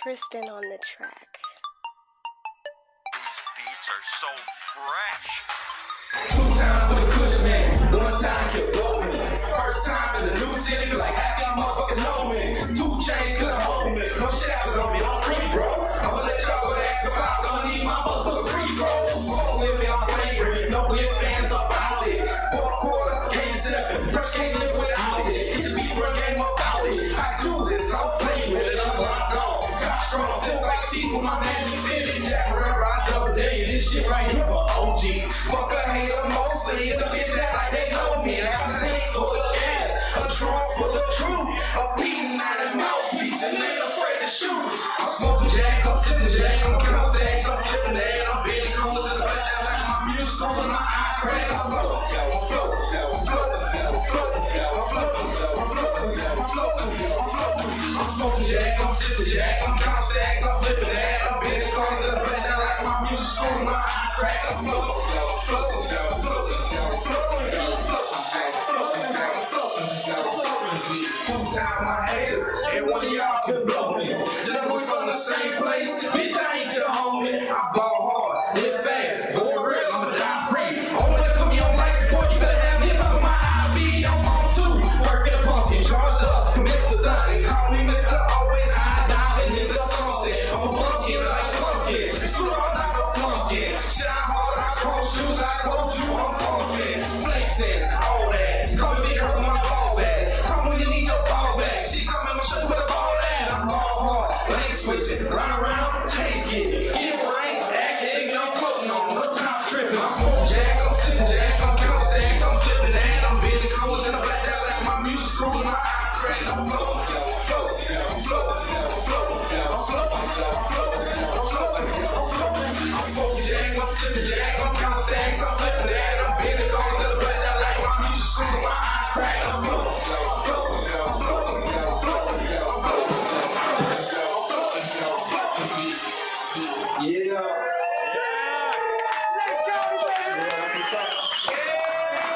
Tristan on the track. These beats are so fresh. 2 times for the Kush man, 1 time kept going. First time in the new city, like half y'all motherfucking know me. 2 chains couldn't hold me, no shackles on me, I'm free, bro. I'ma let y'all go to act about, don't need my motherfucking free, bro. Roll with me, I'm flavoring, no whip fans about it. 4th quarter, game 7, Rush can't live without it. Get your beat, run game about it. I do this, I'll play with it, I'm locked on. Got strong, still white teeth with my magic fitted. Jack forever, I double day, this shit right here for OGs. Fuck a hater mostly, and the bitch act like they know me. I got a tank full of gas, a trunk full of truth, a beating out of mouthpiece, and they ain't afraid to shoot. I'm smoking jack, I'm sipping jack, I'm counting stacks, I'm flipping that, I'm bending corners in the back, I like my music on my eye crack, I'm floating, I'm floating, I'm floating, I'm floating, I'm floating, I'm floating, I'm floating, I'm floating. I'm smoking jack, I'm sipping jack, I'm counting stacks, I'm flipping that, I'm bending corners in the back, I like my music on my eye crack, I'm floating. And one of y'all can blow me. Just we from the same place. Bitch, I ain't your homie. I ball hard, live fast, go real, I'ma die free. Only to come on life support, you better have me up on my IV. I'm on 2, work at a pumpkin, charged up, commit to something. Call me Mr. Always high diving into something. I'm a pumpkin like pumpkin. Screw on out of flunkin. Shine hard, I cross shoes, I told you I'm pumpkin. Flexing, all that. Call me big hurt my ball back. Call when you need your ball back. She coming, I'ma show you where the ball at. I'm ball hard, lane switching, run around, change getting. Get right, act nigga, I'm floating on. No time tripping. I'm smoking jack, I'm sipping jack, I'm counting stacks, I'm flipping that, I'm bending corners in the black out like my music screwing my eye crack. I'm floating, I'm floating, I'm floating, I'm floating, I'm floating, I'm floating, I'm floating, I'm floating. I'm smoking jack, I'm sipping jack, I'm counting stacks, I'm flipping that, I'm bending corners in the black out like my music screwing my eye crack. I'm floating, I'm floating, I'm floating, I'm floating, I'm floating, I'm floating. Yeah.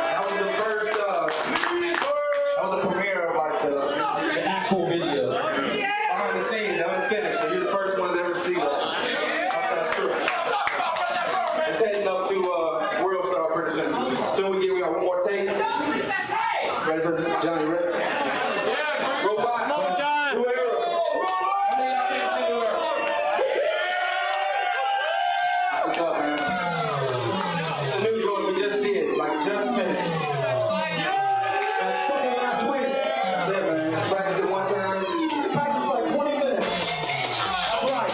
That was the first, that was the premiere of like the actual video. Behind the scenes, that was finished, so you're the first ones to ever see that. That's true. It's heading up to World Star pretty soon. Soon we got one more take. Ready for Johnny, ready? Robot. New era. I mean, I can't see new era. What's up, man? It's a new joint we just did, like just finished. Practice it 1 time. Practice like 20 minutes. That's right.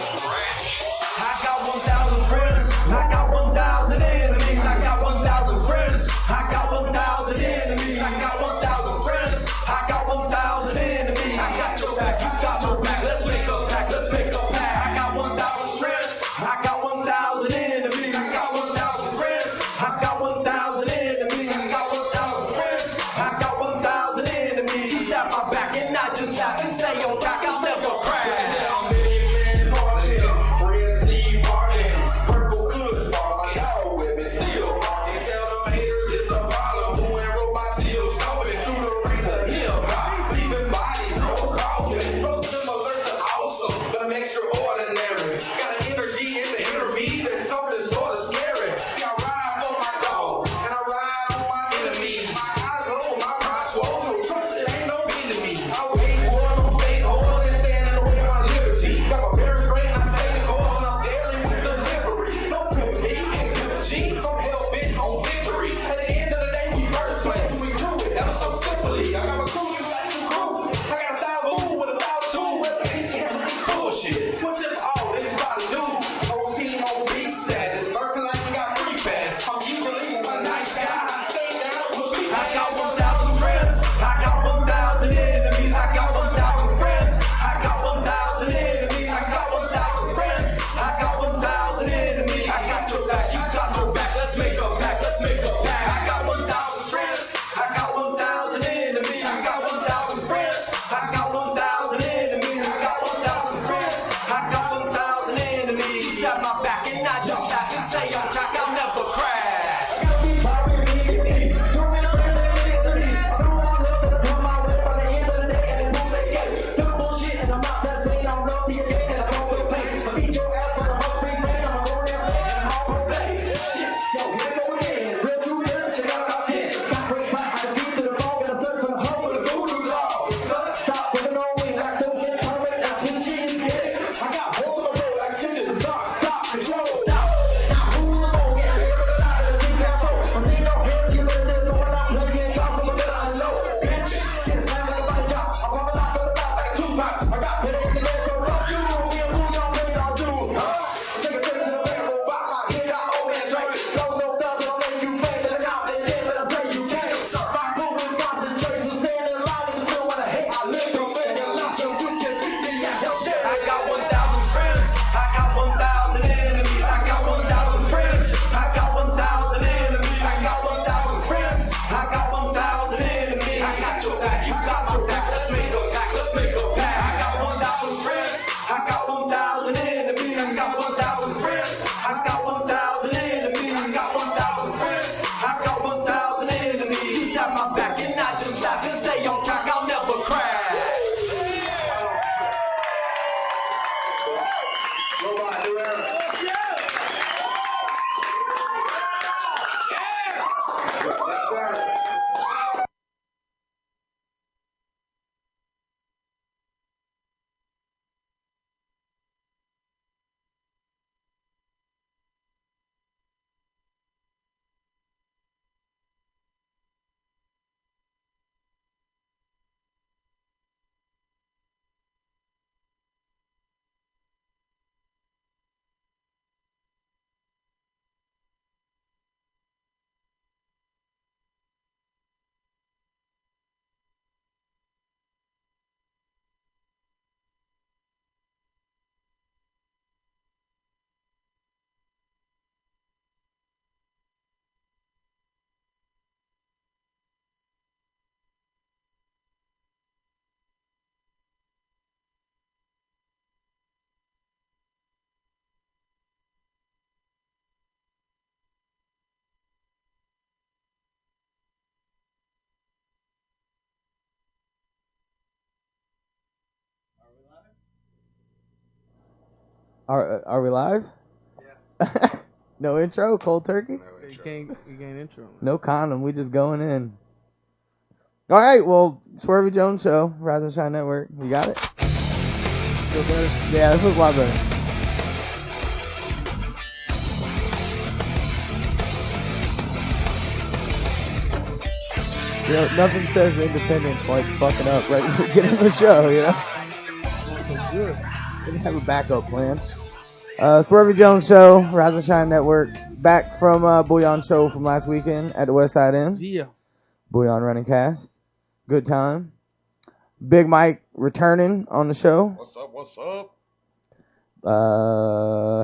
I got 1,000 friends. I got 1,000 enemies. I got 1,000 friends. I got 1,000 enemies. I got 1,000 friends. I Are we live? Yeah. No intro, cold turkey? No intro. You can't intro. Man. No condom, we just going in. All right, well, Swervey Jones Show, Rise and Shine Network. You got it? Feel better? Yeah, this was a lot better. You know, nothing says independence like fucking up right when we get in the show, you know? Good. Didn't have a backup plan. Swervey Jones Show, Rise and Shine Network. Back from Bouillon Show from last weekend at the West Side Inn. Yeah. Bouillon running cast. Good time. Big Mike returning on the show. What's up? What's up?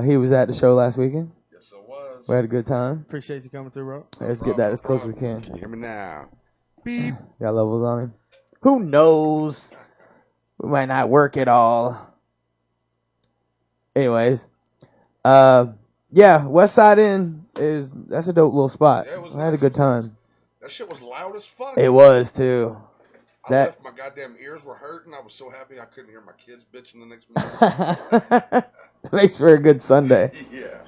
He was at the show last weekend. Yes, it was. We had a good time. Appreciate you coming through, bro. Let's get that as close as we can. Can you hear me now? Beep. Got levels on him. Who knows? We might not work at all. Anyways. Yeah, West Side Inn that's a dope little spot. Yeah, I had a good time. That shit was loud as fuck. It was too. I left, my goddamn ears were hurting. I was so happy I couldn't hear my kids bitching the next minute. Makes for a good Sunday. Yeah.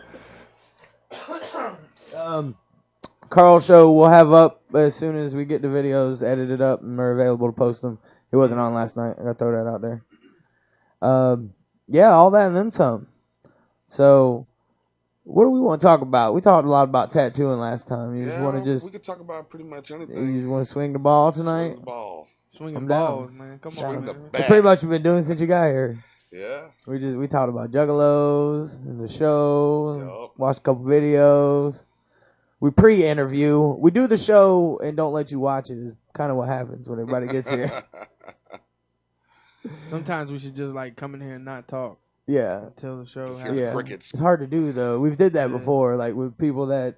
Carl show we'll have up as soon as we get the videos edited up and are available to post them. He wasn't on last night. I gotta throw that out there. Yeah, all that and then some. So, what do we want to talk about? We talked a lot about tattooing last time. You just want to we could talk about pretty much anything. You just want to swing the ball tonight? Swing the ball. Swinging balls, man. Come on, man. That's pretty much what we've been doing since you got here. Yeah. We talked about juggalos and the show. Yep. Watched a couple videos. We pre-interview. We do the show and don't let you watch it. Is kind of what happens when everybody gets here. Sometimes we should just like come in here and not talk. Yeah. Tell the show. Yeah. Crickets. It's hard to do though. We've did that before, like with people that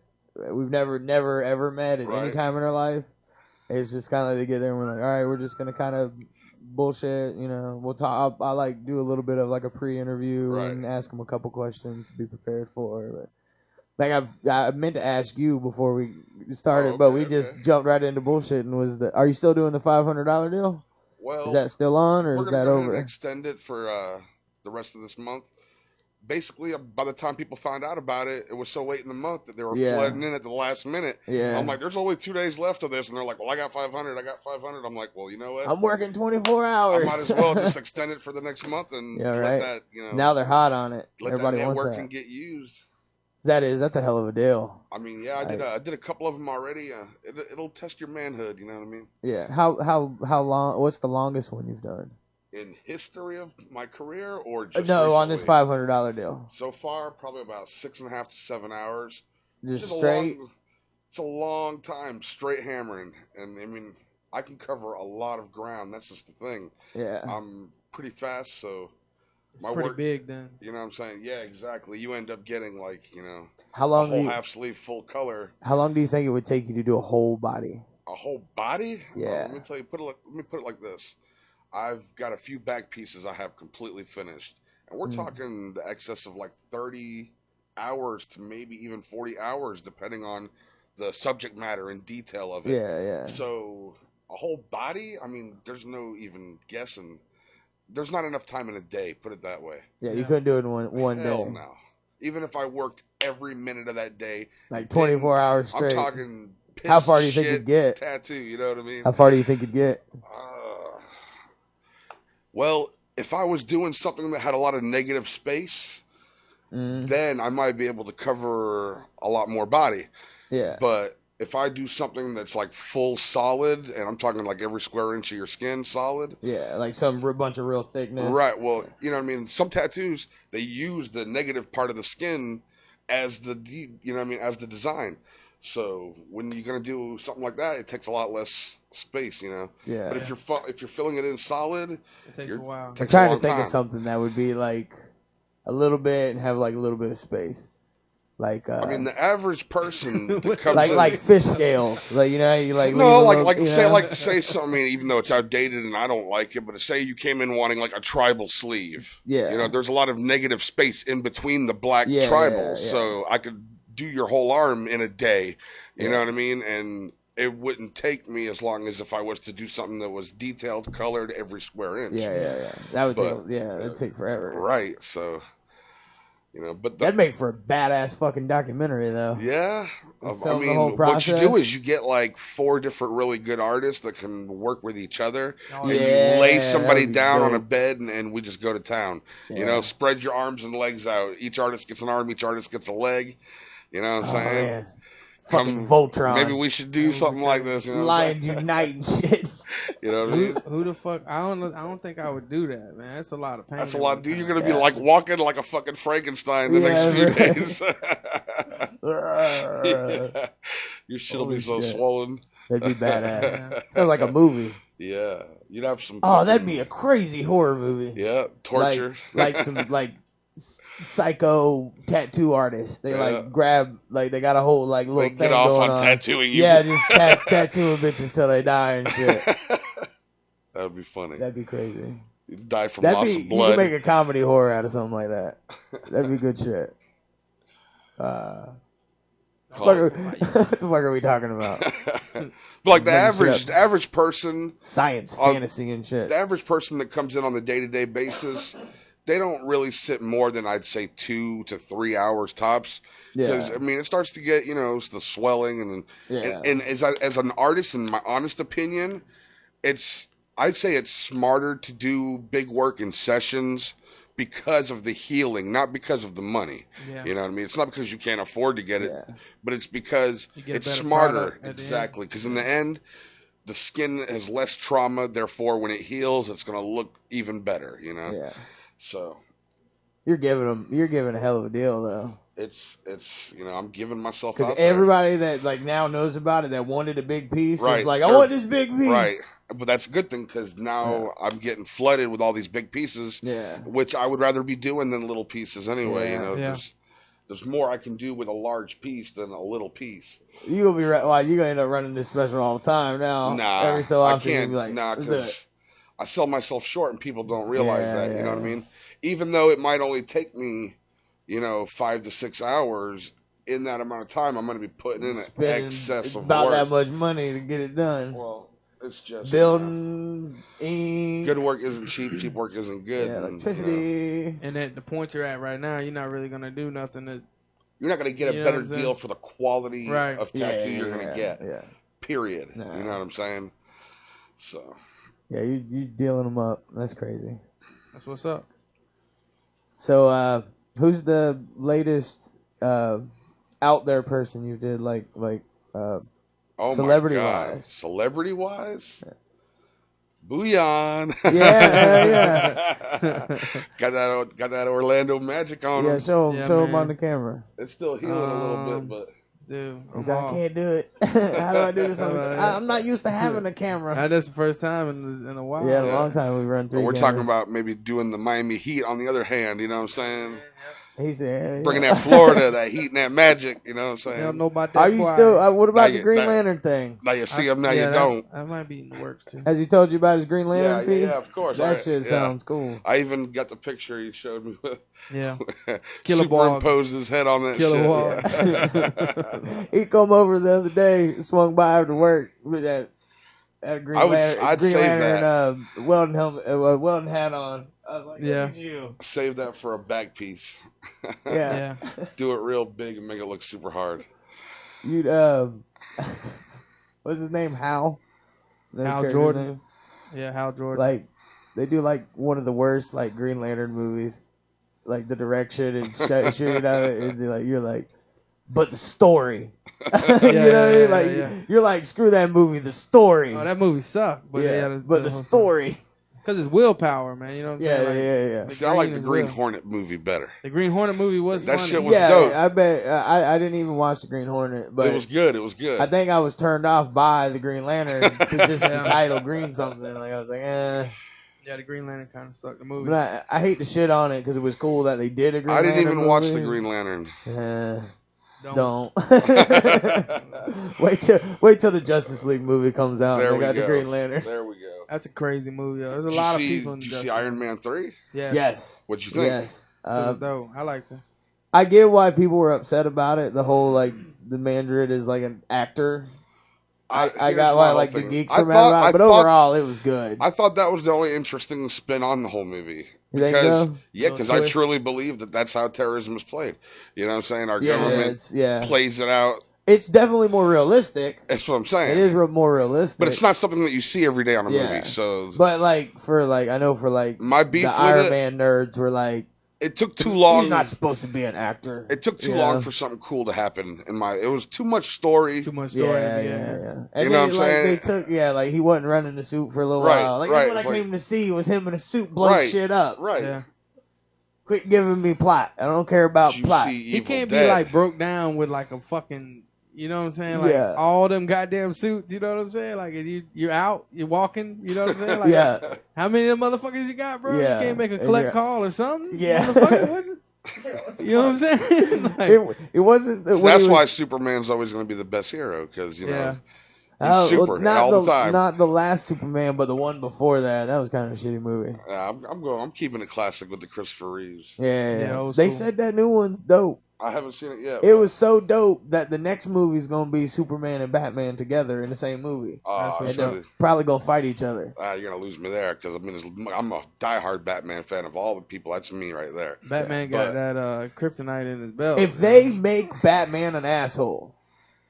we've never ever met at any time in our life. It's just kind of like they get there and we're like, all right, we're just gonna kind of bullshit. You know, we'll talk. I like do a little bit of like a pre-interview and ask them a couple questions to be prepared for. But like I meant to ask you before we started, but we just jumped right into bullshit and are you still doing the $500 deal? Well, is that still on or is that over? We're going to extend it for the rest of this month. Basically, by the time people found out about it, it was so late in the month that they were flooding in at the last minute. Yeah. I'm like, there's only 2 days left of this. And they're like, well, I got 500. I'm like, well, you know what? I'm working 24 hours. I might as well just extend it for the next month and let that, Now they're hot on it. Let Everybody that wants network that. can get used. That's a hell of a deal. I mean, yeah, I did a couple of them already. It'll test your manhood, you know what I mean? Yeah. How long? What's the longest one you've done? In history of my career, or just no, recently? on this $500 deal. So far, probably about 6.5 to 7 hours. Just straight. It's a long time straight hammering, and I mean, I can cover a lot of ground. That's just the thing. Yeah. I'm pretty fast, so my pretty work big then. You know what I'm saying? Yeah, exactly. You end up getting like how long a whole half sleeve full color. How long do you think it would take you to do a whole body? A whole body? Yeah. Let me tell you. Let me put it like this. I've got a few back pieces I have completely finished. And we're talking the excess of like 30 hours to maybe even 40 hours, depending on the subject matter and detail of it. Yeah, yeah. So a whole body, I mean, there's no even guessing. There's not enough time in a day, put it that way. Yeah, you couldn't do it in one Hell day. no. Even if I worked every minute of that day. Like 24 hours straight. I'm talking piss, how far do you think you'd get? Tattoo, you know what I mean? How far do you think you'd get? Well, if I was doing something that had a lot of negative space, then I might be able to cover a lot more body. Yeah. But if I do something that's like full solid, and I'm talking like every square inch of your skin solid. Yeah, like some bunch of real thickness. Right. Well, you know what I mean? Some tattoos, they use the negative part of the skin as as the design. So when you're gonna do something like that, it takes a lot less space, Yeah. But if you're filling it in solid, it takes a while. I'm trying to think of something that would be like a little bit and have like a little bit of space. Like I mean, the average person that comes like fish scales, like you like say something. I mean, even though it's outdated and I don't like it, but say you came in wanting like a tribal sleeve. Yeah. There's a lot of negative space in between the black tribals, so I could do your whole arm in a day. You know what I mean? And it wouldn't take me as long as if I was to do something that was detailed, colored every square inch. Yeah. That would it'd take forever. Right. So You know, but that'd make for a badass fucking documentary, though. yeah. Film I the mean, whole what you process. do is you get like 4 different really good artists that can work with each other, Oh, and yeah, you lay that somebody would be down on a dope. bed, and we just go to town. Yeah. You know, spread your arms and legs out. Each artist gets an arm, each artist gets a leg. You know what I'm Oh saying? man, fucking Voltron. Maybe we should do something like this. You know what I'm Lions saying? unite and shit. You know what I mean? Who the fuck? I don't think I would do that, man. That's a lot of pain. That's a at lot, one dude. You're time. gonna be like walking like a fucking Frankenstein the next few right. days. Yeah. Your shit'll be so shit. swollen. That'd be badass. Sounds like a movie. Yeah, you'd have some. Oh, that'd be a crazy horror movie. Yeah, torture. Like some psycho tattoo artists. They like grab they got a whole like little They thing get off going on tattooing you. Yeah, just tattooing bitches till they die and shit. That would be funny. That'd be crazy. You'd die from loss of You blood. could make a comedy horror out of something like that. That'd be good shit. What the fuck are we talking about? But like the average person, Science, fantasy, and shit. the average person that comes in on the day-to-day basis, they don't really sit more than I'd say 2 to 3 hours tops. Because I mean, it starts to get the swelling and as an artist, in my honest opinion, I'd say it's smarter to do big work in sessions because of the healing, not because of the money. Yeah. You know what I mean? It's not because you can't afford to get it, but it's because it's better smarter. product Exactly. Because in the end, the skin has less trauma. Therefore, when it heals, it's going to look even better, Yeah. So You're giving a hell of a deal, though. it's I'm giving myself Because out there. everybody that now knows about it that wanted a big piece Right. is like, I want this big piece. Right. But that's a good thing because now I'm getting flooded with all these big pieces, which I would rather be doing than little pieces anyway. Yeah. There's more I can do with a large piece than a little piece. You gonna be you gonna end up running this special all the time now. Nah, every so often I can't. you be like, Because I sell myself short and people don't realize that. Yeah. You know what I mean? Even though it might only take me, 5 to 6 hours. In that amount of time, I'm going to be putting in an excess of about work. that much money to get it done. Well, it's just building, ink. Good work isn't cheap. Cheap work isn't good. Yeah, electricity. And at the point you're at right now, you're not really gonna do nothing that. You're not going to get a better deal for the quality of tattoo you're going to get. Yeah. Period. Nah. You know what I'm saying? So. Yeah, you dealing them up. That's crazy. That's what's up. So, who's the latest out there person you did celebrity wise? Celebrity wise? Yeah. Booyan. Yeah. got that Orlando magic on him. Yeah, show him on the camera. It's still healing a little bit, but dude, he's like, I can't do it. How do I do this? I'm not used to having a camera. That's the first time in a while. Yeah, a long time we run through. We're talking about maybe doing the Miami Heat on the other hand. You know what I'm saying? He said, bringing that Florida, that heat and that magic. You know what I'm saying? I don't know about that. Are you still? What about the Green Lantern thing? Now you see him. Now you don't. That might be in the works too. Has he told you about his Green Lantern piece? Yeah, of course. That shit sounds cool. I even got the picture he showed me with. Yeah. Superimposed his head on that shit. Yeah. He come over the other day, swung by after work with that Green Lantern welding helmet, welding hat on. I was like, look at you. Save that for a back piece. Yeah. Do it real big and make it look super hard. You'd what's his name? Hal Jordan. Name? Yeah, Hal Jordan. Like they do one of the worst Green Lantern movies, like the direction and shooting out it, and you're like, but the story. You know what I mean? You're like, screw that movie, the story. Oh, that movie sucked. But but the story. Because it's willpower, man. You know what I'm saying? Yeah. See, I like the Green Hornet movie better. The Green Hornet movie was that funny. shit was dope. I bet. I didn't even watch the Green Hornet, but it was good. It was good. I think I was turned off by the Green Lantern to just the title Green something. I was like, eh. Yeah, the Green Lantern kind of sucked. The movie. But I hate to shit on it because it was cool that they did a Green Lantern. I didn't even movie. watch the Green Lantern. Don't. wait till the Justice League movie comes out. There and they we got the Green Lantern. There we go. That's a crazy movie. There's a lot of people in Did you Justice see Iron Man 3? Yeah. Yes. What'd you think? Yes. Dope. I liked it. I get why people were upset about it. The whole the Mandarin is an actor. I here's got my why whole like the thing. geeks I are mad thought- about I it, but thought- overall it was good. I thought that was the only interesting spin on the whole movie. You think Because so? yeah, Little because I twist. truly believe that that's how terrorism is played. You know what I'm saying? Our Yeah, government it's plays it out. It's definitely more realistic. That's what I'm saying. It is more realistic, but it's not something that you see every day on a Yeah. movie. So, But like for like I know for like my beef the with Iron it, Man nerds were like, it took too long. he's not supposed to be an actor. It took too you long know? for something cool to happen. It was too much story. Too much story Yeah, in the yeah, beginning. yeah. You And know then what I'm like saying? they took like he wasn't running the suit for a little Right, while. Like right. that's what I It's came to see was him in a suit blow Right, shit up. Right. Yeah. Quit giving me plot. I don't care about You plot. see He Evil can't Dead. be like broke down with like a fucking, you know what I'm saying? Like Yeah. all them goddamn suits, you know what I'm saying? Like if you're out, you're walking, you know what I'm saying? Like Yeah. how many of them motherfuckers you got, bro? Yeah. You can't make a And collect you're- call or something? Yeah. Motherfucker, what's it? You know what I'm saying? Like, It wasn't. So when that's he why was, Superman's always going to be the best hero because you yeah. know he's super not all the time. Not the last Superman, but the one before that. That was kind of a shitty movie. I'm keeping it classic with the Christopher Reeves. Yeah, Yeah, old they school. said that new one's dope. I haven't seen it yet. It was so dope that the next movie's gonna be Superman and Batman together in the same movie. That's And what's they're probably gonna fight each other. You're gonna lose me there because I'm a diehard Batman fan of all the people. That's me right there. Batman But- got that kryptonite in his belt. If they make Batman an asshole,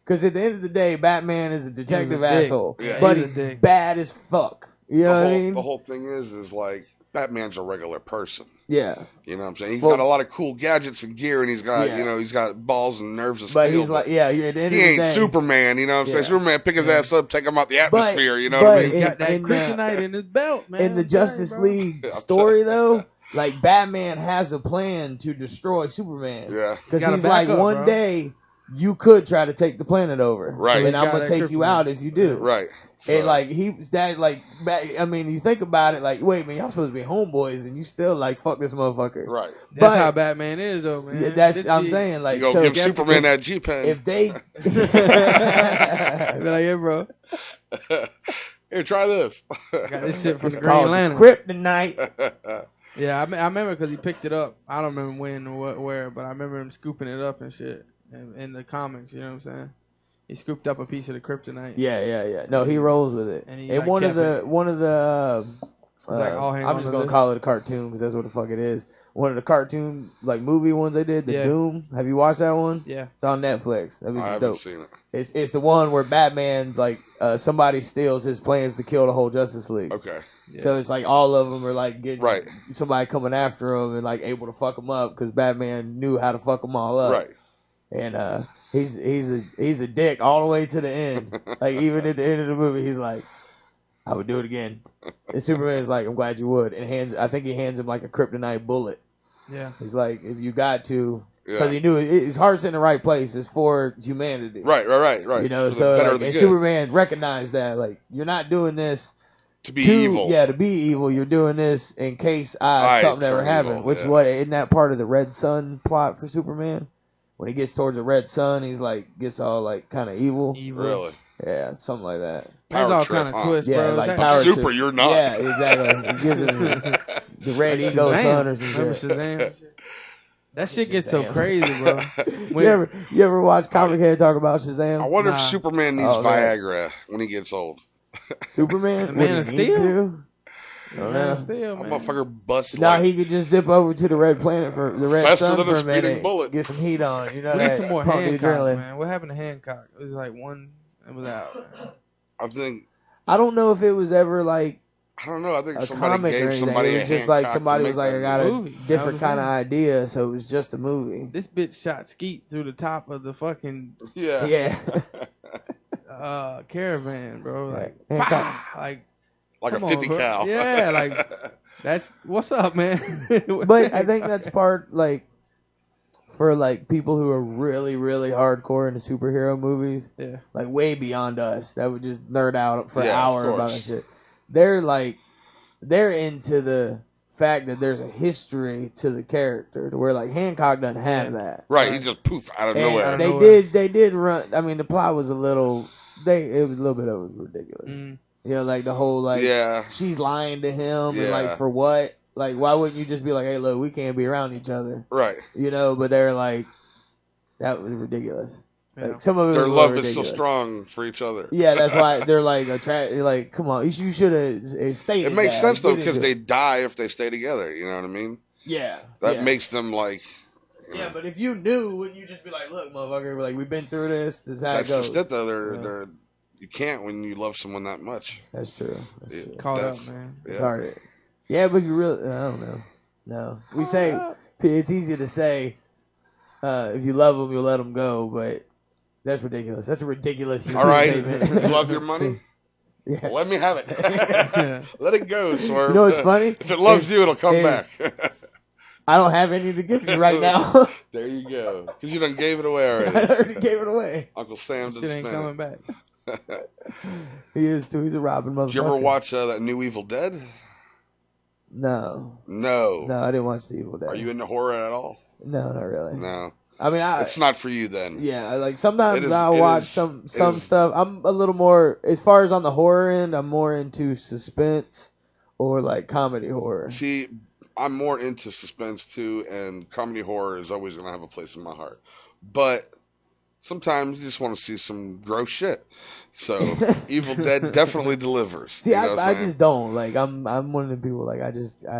because at the end of the day, Batman is a detective He's a dick. asshole, Yeah. but He's a he's dick. bad as fuck. You know what I mean? The whole thing is like Batman's a regular person. Yeah, You know what I'm saying? He's Well- got a lot of cool gadgets and gear, and he's got Yeah. he's got balls and nerves of but steel. he's like, yeah. At the end he of the ain't day, Superman. You know what I'm saying? Yeah. Superman pick his ass up, take him out the atmosphere. You know but what I mean? He's got that in the- kryptonite in his belt, man. in the I'm telling you, Justice bro. League Yeah, I'm story, telling though, like Batman has a plan to destroy Superman. Yeah. Because Gotta he's back like, up, one bro. day you could try to take the planet over, Right. And You I'm got gonna that take you kryptonite. out if you do, Right. And So- like he was that like, I mean, you think about it, like, wait, man, y'all supposed to be homeboys, and you still like fuck this motherfucker, right. That's But- how Batman is, though, man. Yeah, that's This I'm shit- saying, like, You go so give Superman that G pen. if they, Be like, yeah, bro. Here, try this. Got this shit from it's the Green called Lantern. Kryptonite. Yeah, I remember because he picked it up. I don't remember when or what, where, but I remember him scooping it up and shit in the comics. You know what I'm saying? He scooped up a piece of the kryptonite. Yeah. No, he rolls with it. And he, And like, one of kept the like, all hang I'm on just to gonna this. call it a cartoon because that's what the fuck it is. One of the cartoon like movie ones they did, the Yeah. Doom. Have you watched that one? Yeah. It's on Netflix. That was I haven't dope. seen it. It's the one where Batman's like somebody steals his plans to kill the whole Justice League. Okay. So it's like all of them are like getting Right. somebody coming after him and like able to fuck him up because Batman knew how to fuck them all up. Right. And he's a dick all the way to the end. Like even at the end of the movie, he's like, I would do it again. And Superman's like, I'm glad you would. And I think he hands him like a kryptonite bullet. Yeah. He's like, if you got to, Yeah. because he knew his heart's in the right place. It's for humanity. Right. You know, For the so better like, of the and good. Superman recognized that, like, you're not doing this to be evil. Yeah, to be evil. You're doing this in case I something ever turn happened. evil, Which yeah. is what isn't that part of the Red Sun plot for Superman? When he gets towards the Red Sun, he's like gets all like kind of evil. Really. Yeah, something like that. There's Power all trip, kind of huh? twists, Yeah, bro. like That- power Super, trip. you're not. Yeah, exactly. He gives him the red Like ego Shazam. son or some Remember shit. Shazam? That shit gets so Shazam. crazy, bro. You ever watch Comic Head talk about Shazam? I wonder if Nah. Superman needs Oh, man. Viagra when he gets old. Superman? The Would Man he of need Steel? to? I don't Man know. of Steel, That man. motherfucker busts No, like he could just zip over to the red planet for the red Faster sun than a for a speeding minute, bullet. get some heat on. You know We need that some more pump the Hancock, adrenaline. man. What happened to Hancock? It was like one. It was out. I think I don't know if it was ever like I don't know. I think a somebody comic or gave anything. somebody It a was just like Hancock to somebody make was like, that I got a movie. That different was kind of it. idea, so it was just a movie. This bitch shot Skeet through the top of the fucking Yeah. Yeah, caravan, bro. Like, Hancock. bah! like Like a come 50 on, bro. cal. Yeah, like that's what's up, man. but I think that's part like for like people who are really really hardcore into superhero movies, yeah, like way beyond us, that would just nerd out for an Yeah, of hour about that course. shit. They're into the fact that there's a history to the character, to where like Hancock doesn't have that. Right, he just poof out of And nowhere. they did run. I mean, the plot was it was a little bit of it was ridiculous. Mm. You know, like the whole like Yeah. she's lying to him and Yeah. like for what? Like why wouldn't you just be like, hey, look, we can't be around each other, Right. you know? But they're like, that was ridiculous. Like some of it Their was love ridiculous. is so strong for each other. Yeah, that's why they're like like, come on, you should have stayed. It makes sense though because they die if they stay together. You know what I mean? Yeah, that makes them like. Yeah, but if you knew, wouldn't you just be like, "Look, motherfucker, like we've been through this. This is how it goes." That's just it, though. They're you can't when you love someone that much. That's true. That's true. Caught up, man. It's hard. Yeah, but if you really, I don't know. No, we say it's easy to say if you love them, you'll let them go, but that's ridiculous. That's a ridiculous. All right, statement. you love your money. Yeah. Well, let me have it. Let it go, Swerve. You know what's funny? If it loves you, it'll come back. I don't have any to give you right now. There you go. Because you done gave it away already. I already gave it away. Uncle Sam didn't Shit ain't coming back. He is too. He's a robbing motherfucker. Did you ever watch that new Evil Dead? No. No. No, I didn't watch the Evil Dead. Are you into horror at all? No, not really. No. I mean, it's not for you then. Yeah, like sometimes I watch some stuff. I'm a little more, as far as on the horror end, I'm more into suspense or like comedy horror. See, I'm more into suspense too, and comedy horror is always going to have a place in my heart. But sometimes you just want to see some gross shit. So Evil Dead definitely delivers. See, you know I just don't like. I'm one of the people like I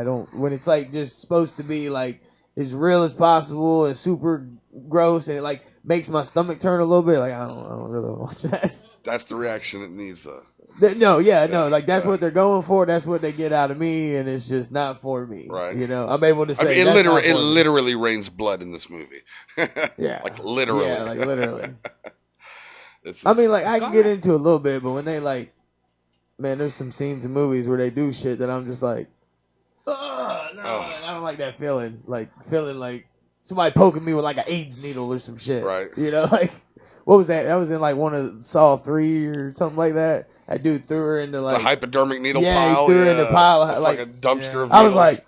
don't when it's like just supposed to be like as real as possible and super gross and it like makes my stomach turn a little bit. Like I don't really watch that. That's the reaction it needs, though. No, like that's what they're going for. That's what they get out of me, and it's just not for me. Right. You know, I'm able to say. I mean, it literally rains blood in this movie. Yeah. Like literally. Yeah, like literally. I mean, like I can get into a little bit, but when they like, man, there's some scenes in movies where they do shit that I'm just like, no, I don't like that feeling. Like feeling like somebody poking me with like an AIDS needle or some shit. Right. You know, like what was that? That was in like one of Saw 3 or something like that. That dude threw her into like the hypodermic needle pile. Yeah, he threw her in the pile. It's like a dumpster of needles. I was like,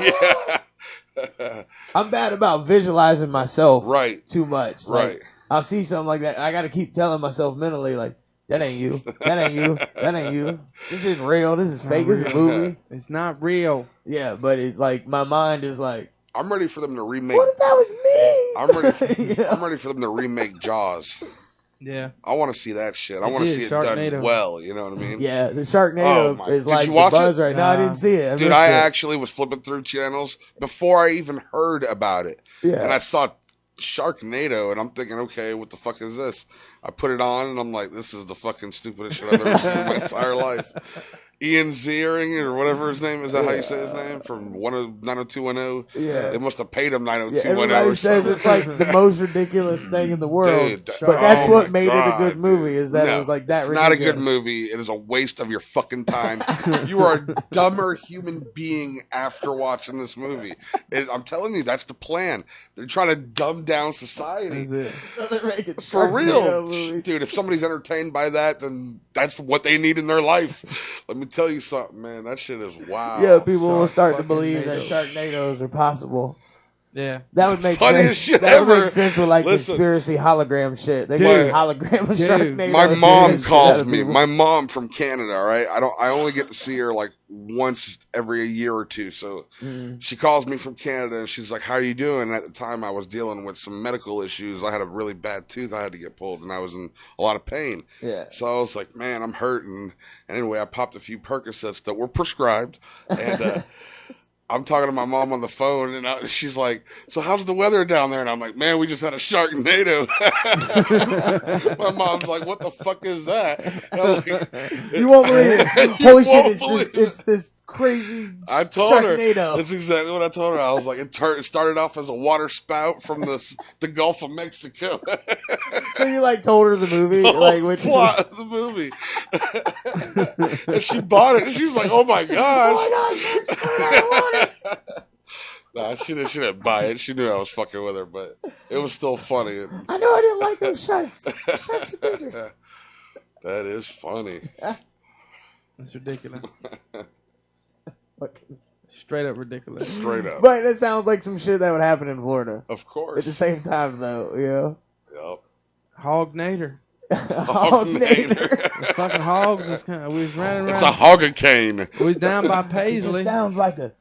yeah. I'm bad about visualizing myself too much. Right. Like, I'll see something like that. I got to keep telling myself mentally, like, that ain't you. That ain't you. That ain't you. This isn't real. This is fake. This is a movie. It's not real. Yeah, but it like my mind is like, I'm ready for them to remake. what if that was me? I'm ready for them to remake Jaws. Yeah. I want to see that shit. I want to see it done well. You know what I mean? Yeah, the Sharknado is like the buzz right now. I didn't see it. Dude, I actually was flipping through channels before I even heard about it. Yeah. And I saw Sharknado, and I'm thinking, okay, what the fuck is this? I put it on, and I'm like, this is the fucking stupidest shit I've ever seen in my entire life. Ian Ziering, or whatever his name is, that how you say his name? From 90210? Yeah. They must have paid him 90210 everybody or says something. it's like the most ridiculous thing in the world. Dude, but that's what made God, it a good movie, is that it was like that it's ridiculous. not a good movie. It is a waste of your fucking time. You are a dumber human being after watching this movie. I'm telling you, that's the plan. They're trying to dumb down society. So they're making For real. movies. Dude, if somebody's entertained by that, then that's what they need in their life. Let me tell you something, man. That shit is wow. Yeah, people will start to believe that Sharknadoes are possible. Yeah. That would make Funniest sense. shit That would ever. make sense with like Listen. conspiracy hologram shit. They Dude. make hologram of Sharknado. My mom calls me. My mom from Canada, all right? I only get to see her like once every year or two. So she calls me from Canada and she's like, "How are you doing?" And at the time I was dealing with some medical issues. I had a really bad tooth I had to get pulled and I was in a lot of pain. Yeah. So I was like, "Man, I'm hurting." And anyway, I popped a few Percocets that were prescribed and I'm talking to my mom on the phone, and she's like, "So how's the weather down there?" And I'm like, "Man, we just had a Sharknado." My mom's like, "What the fuck is that?" And I was like, you won't believe it. Holy shit, it's this crazy I told Sharknado. her. That's exactly what I told her. I was like, it started off as a water spout from the Gulf of Mexico. So you like told her the movie? Like with plot of the movie. And she bought it, and she was like, "Oh my gosh. Oh my gosh, I want it." Nah, she didn't buy it. She knew I was fucking with her, but it was still funny. I know I didn't like those sharks. Sharks are dangerous. That is funny. That's ridiculous. Fucking Straight up ridiculous. Straight up. But that sounds like some shit that would happen in Florida. Of course. At the same time, though, you know? Yep. Hognator. Hognator. The fucking hogs was we was running around. It's a hogacane. We was down by It Paisley. just sounds like a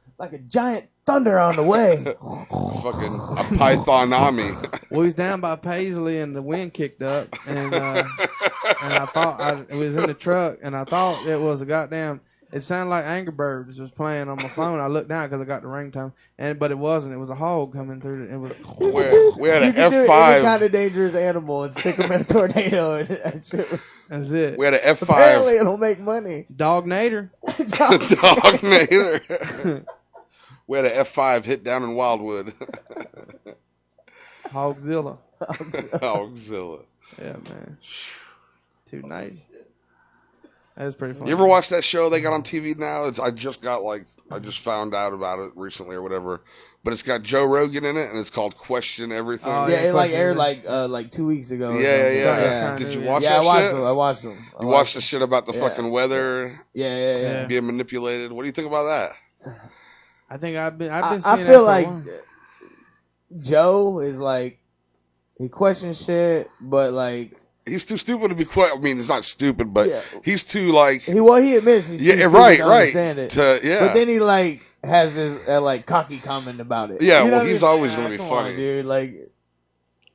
giant thunder on the way. Fucking a pythonami. We was down by Paisley and the wind kicked up, and I thought it was in the truck, and I thought it was a goddamn. It sounded like Angry Birds was playing on my phone. I looked down because I got the ringtone, but it wasn't. It was a hog coming through. It was. We had an You can do any F5. kind of dangerous animal and stick them in a tornado. And That's it. We had an F5. apparently, it'll make money. Dog Nader. Dog Nader. We had an F5 hit down in Wildwood. Hogzilla. Hogzilla. Yeah, man. 2 nights. That was pretty funny. You ever watch that show they got on TV now? I just found out about it recently or whatever. But it's got Joe Rogan in it, and it's called Question Everything. Oh, yeah, it like aired like 2 weeks ago. Yeah. Did you watch that shit? I watched them. You watched the shit about the fucking weather Yeah. being manipulated. What do you think about that? I think I've been seeing I that feel for like a while. Joe is like, he questions shit, but like, He's too stupid to be I mean, he's not stupid, but Yeah. he's too like. he admits he's too stupid right. to understand it. But But then he like has this like cocky comment about it. Yeah, You know well, what I he's mean? always gonna be come funny. on, dude. Like,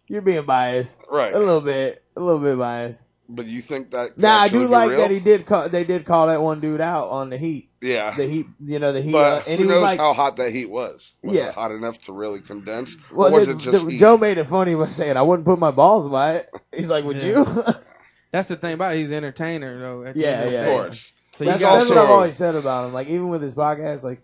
you're being biased, right. a little bit biased. But you think that? Nah, I do actually be like real? that they did call that one dude out on the heat. Yeah. The heat, the heat. But And who he was knows like, how hot that heat was? Was Yeah. it hot enough to really condense? well, or was it just heat? Joe made it funny by saying, I wouldn't put my balls by it. He's like, would you? That's the thing about it. He's an entertainer, though. At the Yeah, end of the yeah, day. Of course. So That's, you got that's what also- I've always said about him. Like, even with his podcast, like,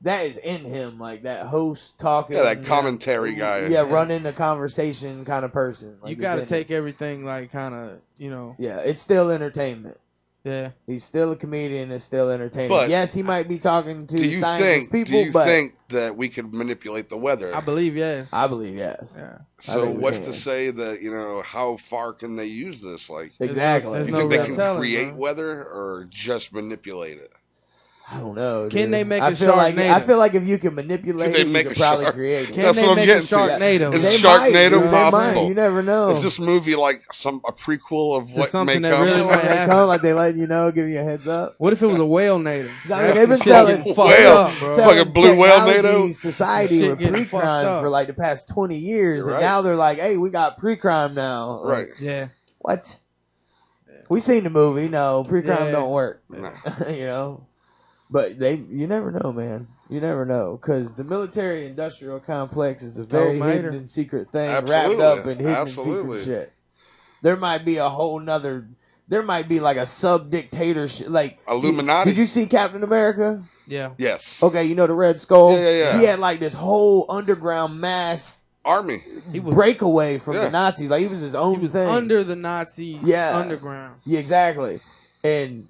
that is in him. Like, that host talking. Yeah, that commentary guy. Yeah, running the conversation kind of person. Like, you got to it's in take everything like kind of, him. Yeah, it's still entertainment. Yeah. He's still a comedian. It's still entertaining. But yes, he might be talking to Do you scientist think? people, Do you but think that we could manipulate the weather? I believe yes. I believe yes. Yeah. So think we what's can. to say that how far can they use this? Like, Exactly. There's do no you think real they can telling, create bro. weather or just manipulate it? I don't know. Can dude. they make I a feel like Sharknado? I feel like if you can manipulate Can they it, you make could a probably shark- create it. Can That's they what I'm make a getting to. Sharknado? Is They Sharknado might, dude. They possible? might. You never know. Is this movie like a prequel of To what something may that come? really When might they happen. come, like they let you know, give you a heads up. What if it was a whale native? I mean, they've been Shit selling getting fucked whale. up, bro. selling Fucking blue whale technology NATO? society Shit with getting fucked pre-crime up. for like the past 20 years, You're and right. now they're like, "Hey, we got pre-crime now." Like, Right. Yeah. What? We seen the movie. No, pre-crime Yeah. don't work. No. You know. But you never know, man. You never know, because the military-industrial complex is a very matter. hidden and secret thing, Absolutely. wrapped up in hidden Absolutely. and secret shit. There might be a whole nother. There might be like a sub-dictatorship, like Illuminati. Did you see Captain America? Yeah. Yes. Okay, you know the Red Skull. Yeah. He had like this whole underground mass Army. He was breakaway from Yeah. the Nazis. Like he was his own he was thing. under the Nazi underground. Yeah, exactly. And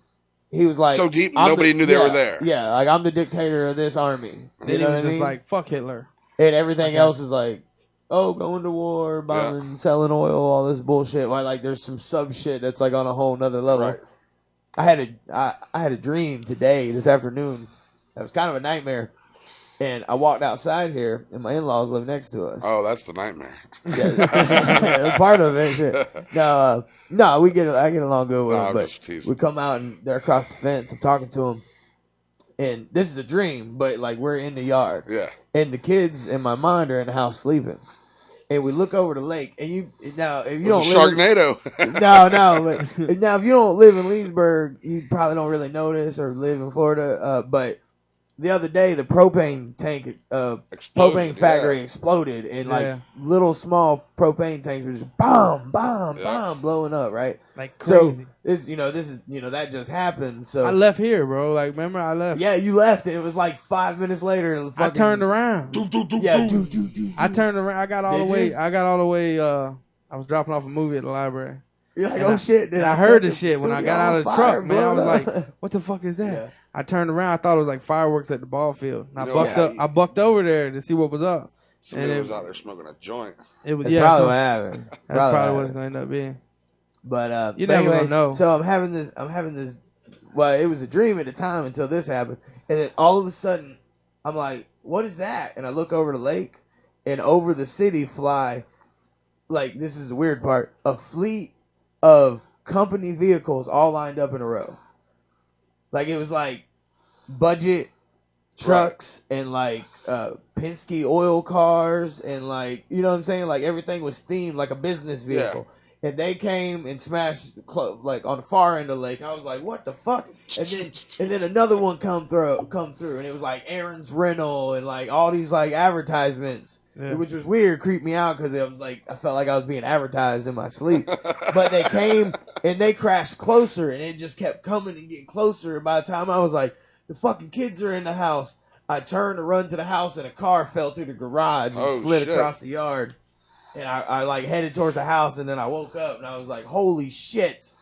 he was like So deep, I'm nobody knew they were there. Yeah, like I'm the dictator of this army. Then You he know was what I just mean? like, fuck Hitler. And everything else is like, oh, going to war, bombing, selling oil, all this bullshit. Like there's some sub shit that's like on a whole nother level. Right. I had a dream this afternoon. That was kind of a nightmare. And I walked outside here, and my in-laws live next to us. Oh, that's the nightmare. Yeah, part of it. Shit. No, I get along good with No, them. I'm But just teasing. we come out, and they're across the fence. I'm talking to them. And this is a dream, but like we're in the yard. Yeah. And the kids in my mind are in the house sleeping. And we look over the lake, and if you don't It's a live Sharknado. but now if you don't live in Leesburg, you probably don't really notice or live in Florida. But the other day, the propane tank, propane factory exploded, and like little small propane tanks were just bomb, blowing up, right? Like crazy. So that just happened. So I left here, bro. Like, remember I left? yeah, you left, and it was like 5 minutes later. I turned around. Yeah, I turned around. I got all Did the way. you? I got all the way. I was dropping off a movie at the library. You're like, And oh shit! And Then I heard set the shit when I studio got out of the on fire, truck, man. I was blowing up. like, what the fuck is that? Yeah. I turned around. I thought it was like fireworks at the ball field. And I No, bucked yeah. up. I bucked over there to see what was up. Somebody And was out there smoking a joint. It was That's yeah. probably so what happened. that's probably what what it's going to end up being. But You but never anyway, gonna know. So I'm having this. Well, it was a dream at the time until this happened, and then all of a sudden, I'm like, "What is that?" And I look over the lake, and over the city fly, like this is the weird part, a fleet of company vehicles all lined up in a row. Like it was like budget trucks and like Penske oil cars and like, you know what I'm saying? Like everything was themed like a business vehicle. And they came and smashed like on the far end of the lake. I was like, what the fuck? And then another one come through, and it was like Aaron's Rental and like all these like advertisements, which was weird, creeped me out because it was like I felt like I was being advertised in my sleep. But they came and they crashed closer, and it just kept coming and getting closer. And by the time I was like, the fucking kids are in the house, I turned to run to the house, and a car fell through the garage and slid across the yard. And I like headed towards the house, and then I woke up, and I was like, holy shit.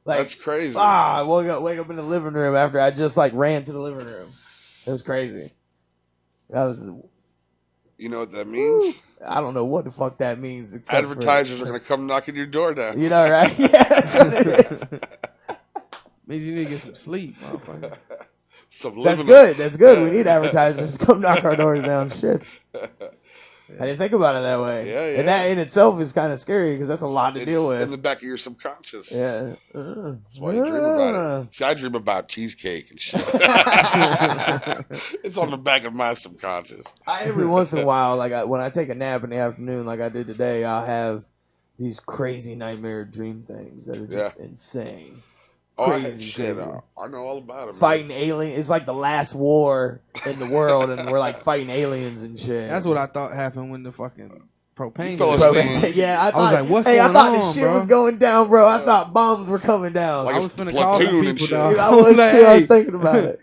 Like, that's crazy. I wake up in the living room after I just like ran to the living room. It was crazy. That was. You know what that means? I don't know what the fuck that means. Advertisers are going to come knocking your door down. You know, right? Yeah, that's what it is. Means you need to get some sleep, motherfucker. That's good. That's good. We need advertisers to come knock our doors down. Shit. I didn't think about it that way. Yeah. And that in itself is kind of scary because that's a lot to deal with. In the back of your subconscious. Yeah. That's why you dream about it. See, I dream about cheesecake and shit. It's on the back of my subconscious. Every once in a while, like when I take a nap in the afternoon, like I did today, I'll have these crazy nightmare dream things that are just insane. Crazy shit. I know all about it. Fighting aliens. It's like the last war in the world, and we're like fighting aliens and shit. That's what I thought happened when the fucking propane. Yeah, I was like, what's going I thought on, this shit bro? was going down, bro. I thought bombs were coming down. Like I was finna call some people down. I was too. I was thinking about it.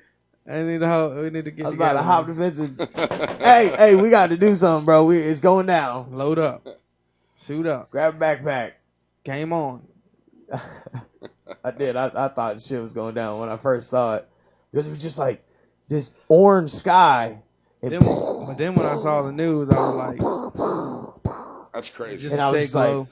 We need to get. I was about to hop the fence and hey, we got to do something, bro. It's going down. Load up, suit up, grab a backpack. Game on. I did. I thought shit was going down when I first saw it because it was just like this orange sky. But then when I saw the news, I was like, "That's crazy." And I was just like,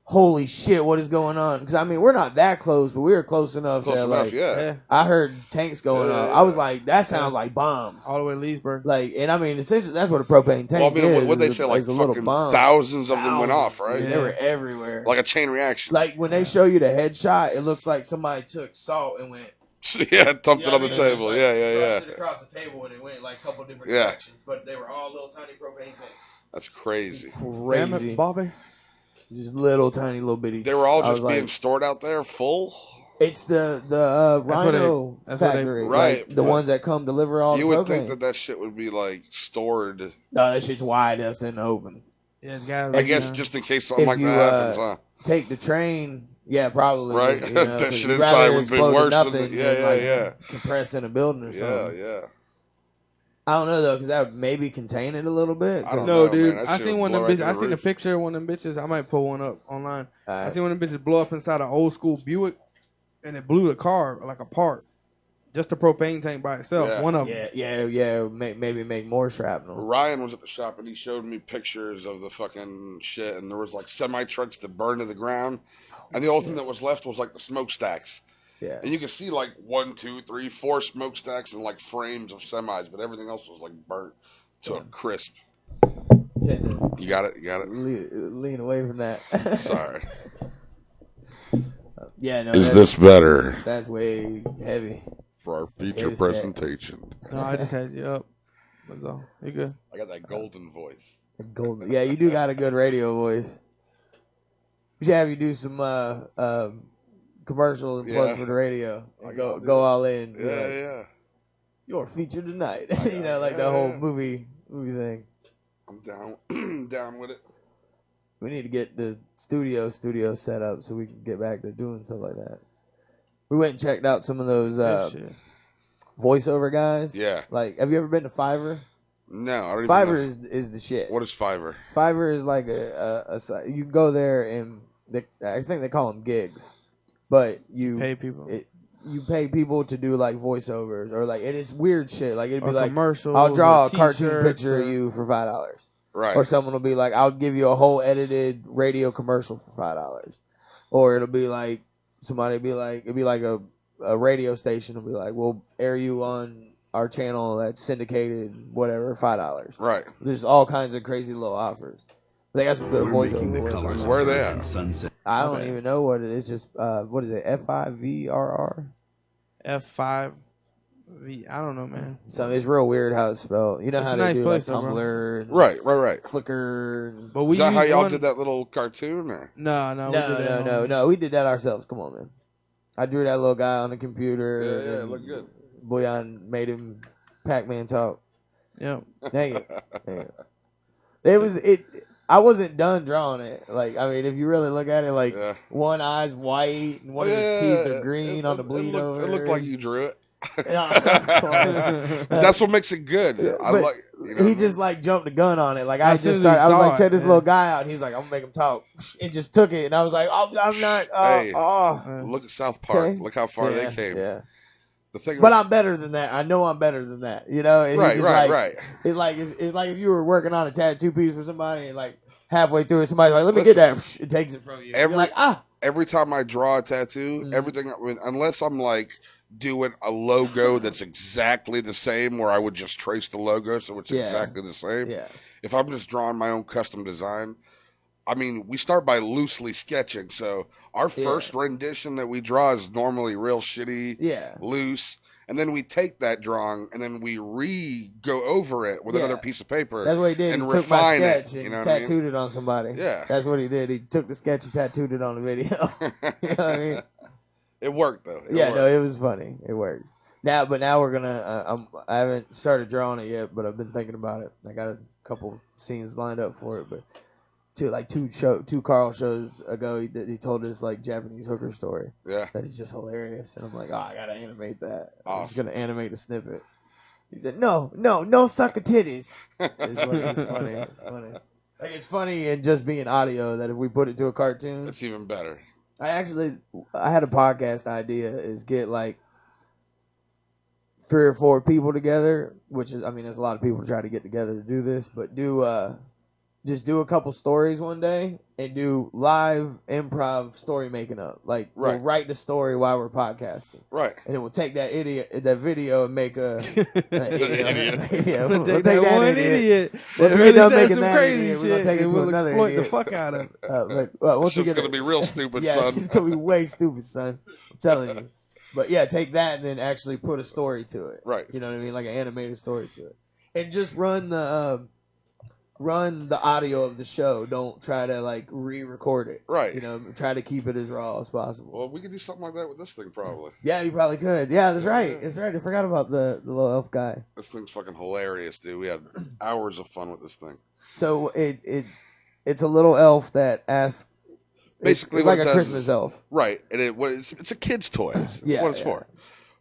"Holy shit, what is going on?" Because I mean, we're not that close, but we were close enough. Yeah. I heard tanks going off. I was like, "That sounds like bombs." All the way to Leesburg. Like, and I mean, essentially, that's what a propane tank is. What they say, like fucking thousands of them went off, right? They were everywhere, like a chain reaction. Like when they show you the headshot, it looks like somebody took salt and went. Dumped it on the table. Like, yeah. It across the table and it went like a couple different directions, but they were all little tiny propane tanks. That's crazy. Crazy, damn it, Bobby. Just little tiny little bitty. They were all just being stored out there full. It's the Rhino factory, right? Like, the ones that come deliver all. You the would propane. think that shit would be like stored. No, that shit's wide. That's in the open. Yeah, it's got. I guess just in case something like that happens, huh? Take the train. Yeah, probably. Right. You know, that shit inside would be worse than compress in a building or something. Yeah. I don't know though, because that would maybe contain it a little bit. I don't know, dude. Man. I seen one of them bitches. I seen a picture of one of them bitches. I might pull one up online. I seen one of them bitches blow up inside an old school Buick, and it blew the car like apart. Just a propane tank by itself. Yeah. One of them. Yeah. Maybe make more shrapnel. Ryan was at the shop and he showed me pictures of the fucking shit, and there was like semi trucks that burned to the ground, and the only thing that was left was like the smokestacks. Yeah. And you could see like 1, 2, 3, 4 smokestacks and like frames of semis, but everything else was like burnt to a crisp. You got it. Lean away from that. Sorry. No. Is this better? That's way heavy. For our feature presentation. No, I just had you up. That's all. You good? I got that golden voice. Golden. Yeah, you do got a good radio voice. We should have you do some commercial and plugs for the radio. And go all in. Yeah. Your feature tonight. Like the whole movie thing. I'm down. Down with it. We need to get the studio set up so we can get back to doing stuff like that. We went and checked out some of those voiceover guys. Yeah. Like, have you ever been to Fiverr? No, I don't Fiverr even know. is the shit. What is Fiverr? Fiverr is like a site. You go there and I think they call them gigs, but you pay people. You pay people to do like voiceovers or like it is weird shit. Like it'd be like commercials, I'll draw a cartoon picture of you for $5. Right. Or someone will be like, I'll give you a whole edited radio commercial for $5. Or it'll be like somebody be like, it'd be like a radio station will be like, we'll air you on our channel that's syndicated, whatever, $5. Right. There's all kinds of crazy little offers. They got some good voiceover. Where are they at? I don't even know what it is. Just what is it? F5VRR. F5 I don't know, man. So it's real weird how it's spelled. You know It's how a they nice do place, like though, bro. Tumblr, and Right. Flickr. And... But we Is that how used y'all one- did that little cartoon? Or? No, we did that No. We did that ourselves. Come on, man. I drew that little guy on the computer. Yeah, it looked good. Boyan made him Pac-Man talk. Yeah. Dang it. It was it. I wasn't done drawing it. Like, I mean, if you really look at it, like one eye's white and one of his teeth are green on the bleed over. It looked like you drew it. Yeah. That's what makes it good. I But like. You know he just like jumped the gun on it. Like As soon as he I was saw like, it, check this yeah. little guy out. And he's like, I'm gonna make him talk, and just took it. And I was like, oh, I'm not. Hey. Oh, Look at South Park. Okay. Look how far Yeah, they came. Yeah. The thing, But I'm better than that. I know I'm better than that. You know. And right. It's like if you were working on a tattoo piece for somebody, and like halfway through it, somebody's like, let me get that. It takes it from you. You're like, Every time I draw a tattoo, Mm-hmm. everything, unless I'm like doing a logo that's exactly the same, where I would just trace the logo so it's exactly the same. Yeah. If I'm just drawing my own custom design, I mean, we start by loosely sketching. So our first rendition that we draw is normally real shitty, loose. And then we take that drawing and then we go over it with another pice of paper. That's what he did. And He took my sketch and you know tattooed it on somebody. Yeah. That's what he did. He took the sketch and tattooed it on the video. You know what I mean? It worked though. It was funny. It worked. Now we're gonna. I haven't started drawing it yet, but I've been thinking about it. I got a couple scenes lined up for it, but two Carl shows ago, he told us like Japanese hooker story. Yeah, that is just hilarious, and I'm like, I gotta animate that. Awesome. I'm just gonna animate a snippet. He said, no sucker titties. It's funny. It's funny. Like it's funny in just being audio. That if we put it to a cartoon, it's even better. I had a podcast idea is get like 3 or 4 people together, which is, I mean, there's a lot of people try to get together to do this, but just do a couple stories one day and do live improv story making up. Like we'll write the story while we're podcasting. Right. And then we'll take that video and make a idiot. Yeah, we'll take that one idiot. We'll really end up said making some that crazy idiot. shit. We're gonna take it to We'll another exploit idiot. the fuck out of it. But once She's gonna be real stupid, son. she's gonna be way stupid, son. I'm telling you. But yeah, take that and then actually put a story to it. Right. You know what I mean? Like an animated story to it. And just run the audio of the show. Don't try to like re-record it. Right. You know, try to keep it as raw as possible. Well, we could do something like that with this thing, probably. Yeah, you probably could. Yeah, that's right. That's right. I forgot about the little elf guy. This thing's fucking hilarious, dude. We had hours of fun with this thing. So it's a little elf that asks. Basically, it's what like it a does Christmas is- elf. Right. And it's a kid's toy. It's Yeah, what it's yeah. for.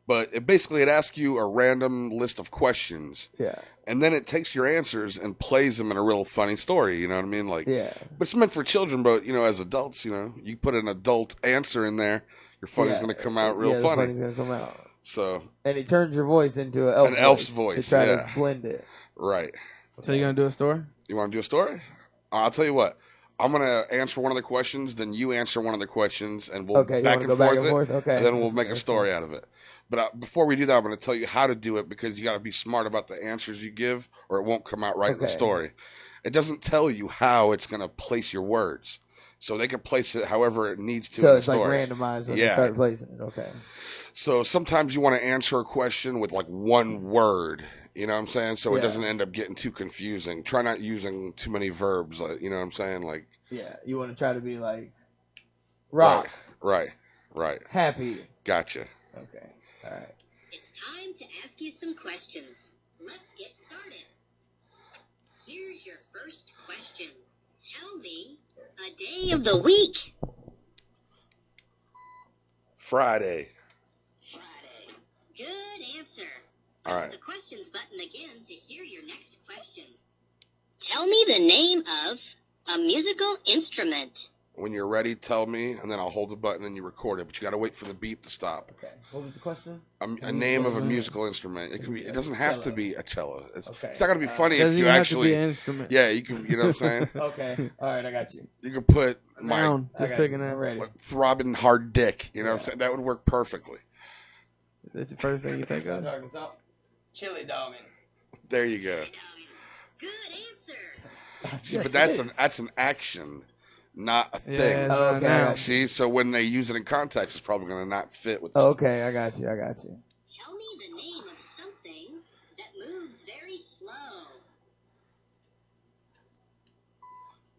But it asks you a random list of questions. Yeah. And then it takes your answers and plays them in a real funny story. You know what I mean? Like, Yeah. But it's meant for children. But as adults, you put an adult answer in there, your funny's going to come out real the funny. funny's gonna come out. So. And he turns your voice into an elf's voice to try yeah. to blend it. Right. So you gonna do a story? You want to do a story? I'll tell you what. I'm going to answer one of the questions, then you answer one of the questions, and we'll Okay, you back, wanna and go back forth and forth? it, Okay. and then we'll make a story out of it. But before we do that, I'm going to tell you how to do it because you got to be smart about the answers you give or it won't come out right in the Okay. story. It doesn't tell you how it's going to place your words. So they can place it however it needs to in So the it's like story. randomized when you start placing it. Okay. So sometimes you want to answer a question with like one word. You know what I'm saying? So it doesn't end up getting too confusing. Try not using too many verbs. Like, you know what I'm saying? Like, yeah, you want to try to be like rock, Right. happy. Gotcha. Okay. All right. It's time to ask you some questions. Let's get started. Here's your first question. Tell me a day of the week. Friday. Friday. Good answer. All Press right. the questions button again to hear your next question. Tell me the name of a musical instrument. When you're ready, tell me, and then I'll hold the button and you record it. But you got to wait for the beep to stop. Okay. What was the question? A name of a musical instrument. It can be. It doesn't have to be a cello. It's Okay. not gonna be funny if Doesn't you even actually. have to be an instrument. Yeah, you can. You know what I'm saying? Okay. All right, I got you. You can put my Noun. I Just got picking you. I'm that. ready. throbbing hard dick. You know what I'm saying? That would work perfectly. That's the first thing you think of. Talking top. Chili dogging. There you go. Good answer. See, Yes, but it that's an action, not a thing. Yeah, it's not Okay. now. See, so when they use it in context, it's probably gonna not fit with. The Okay, I got you. Tell me the name of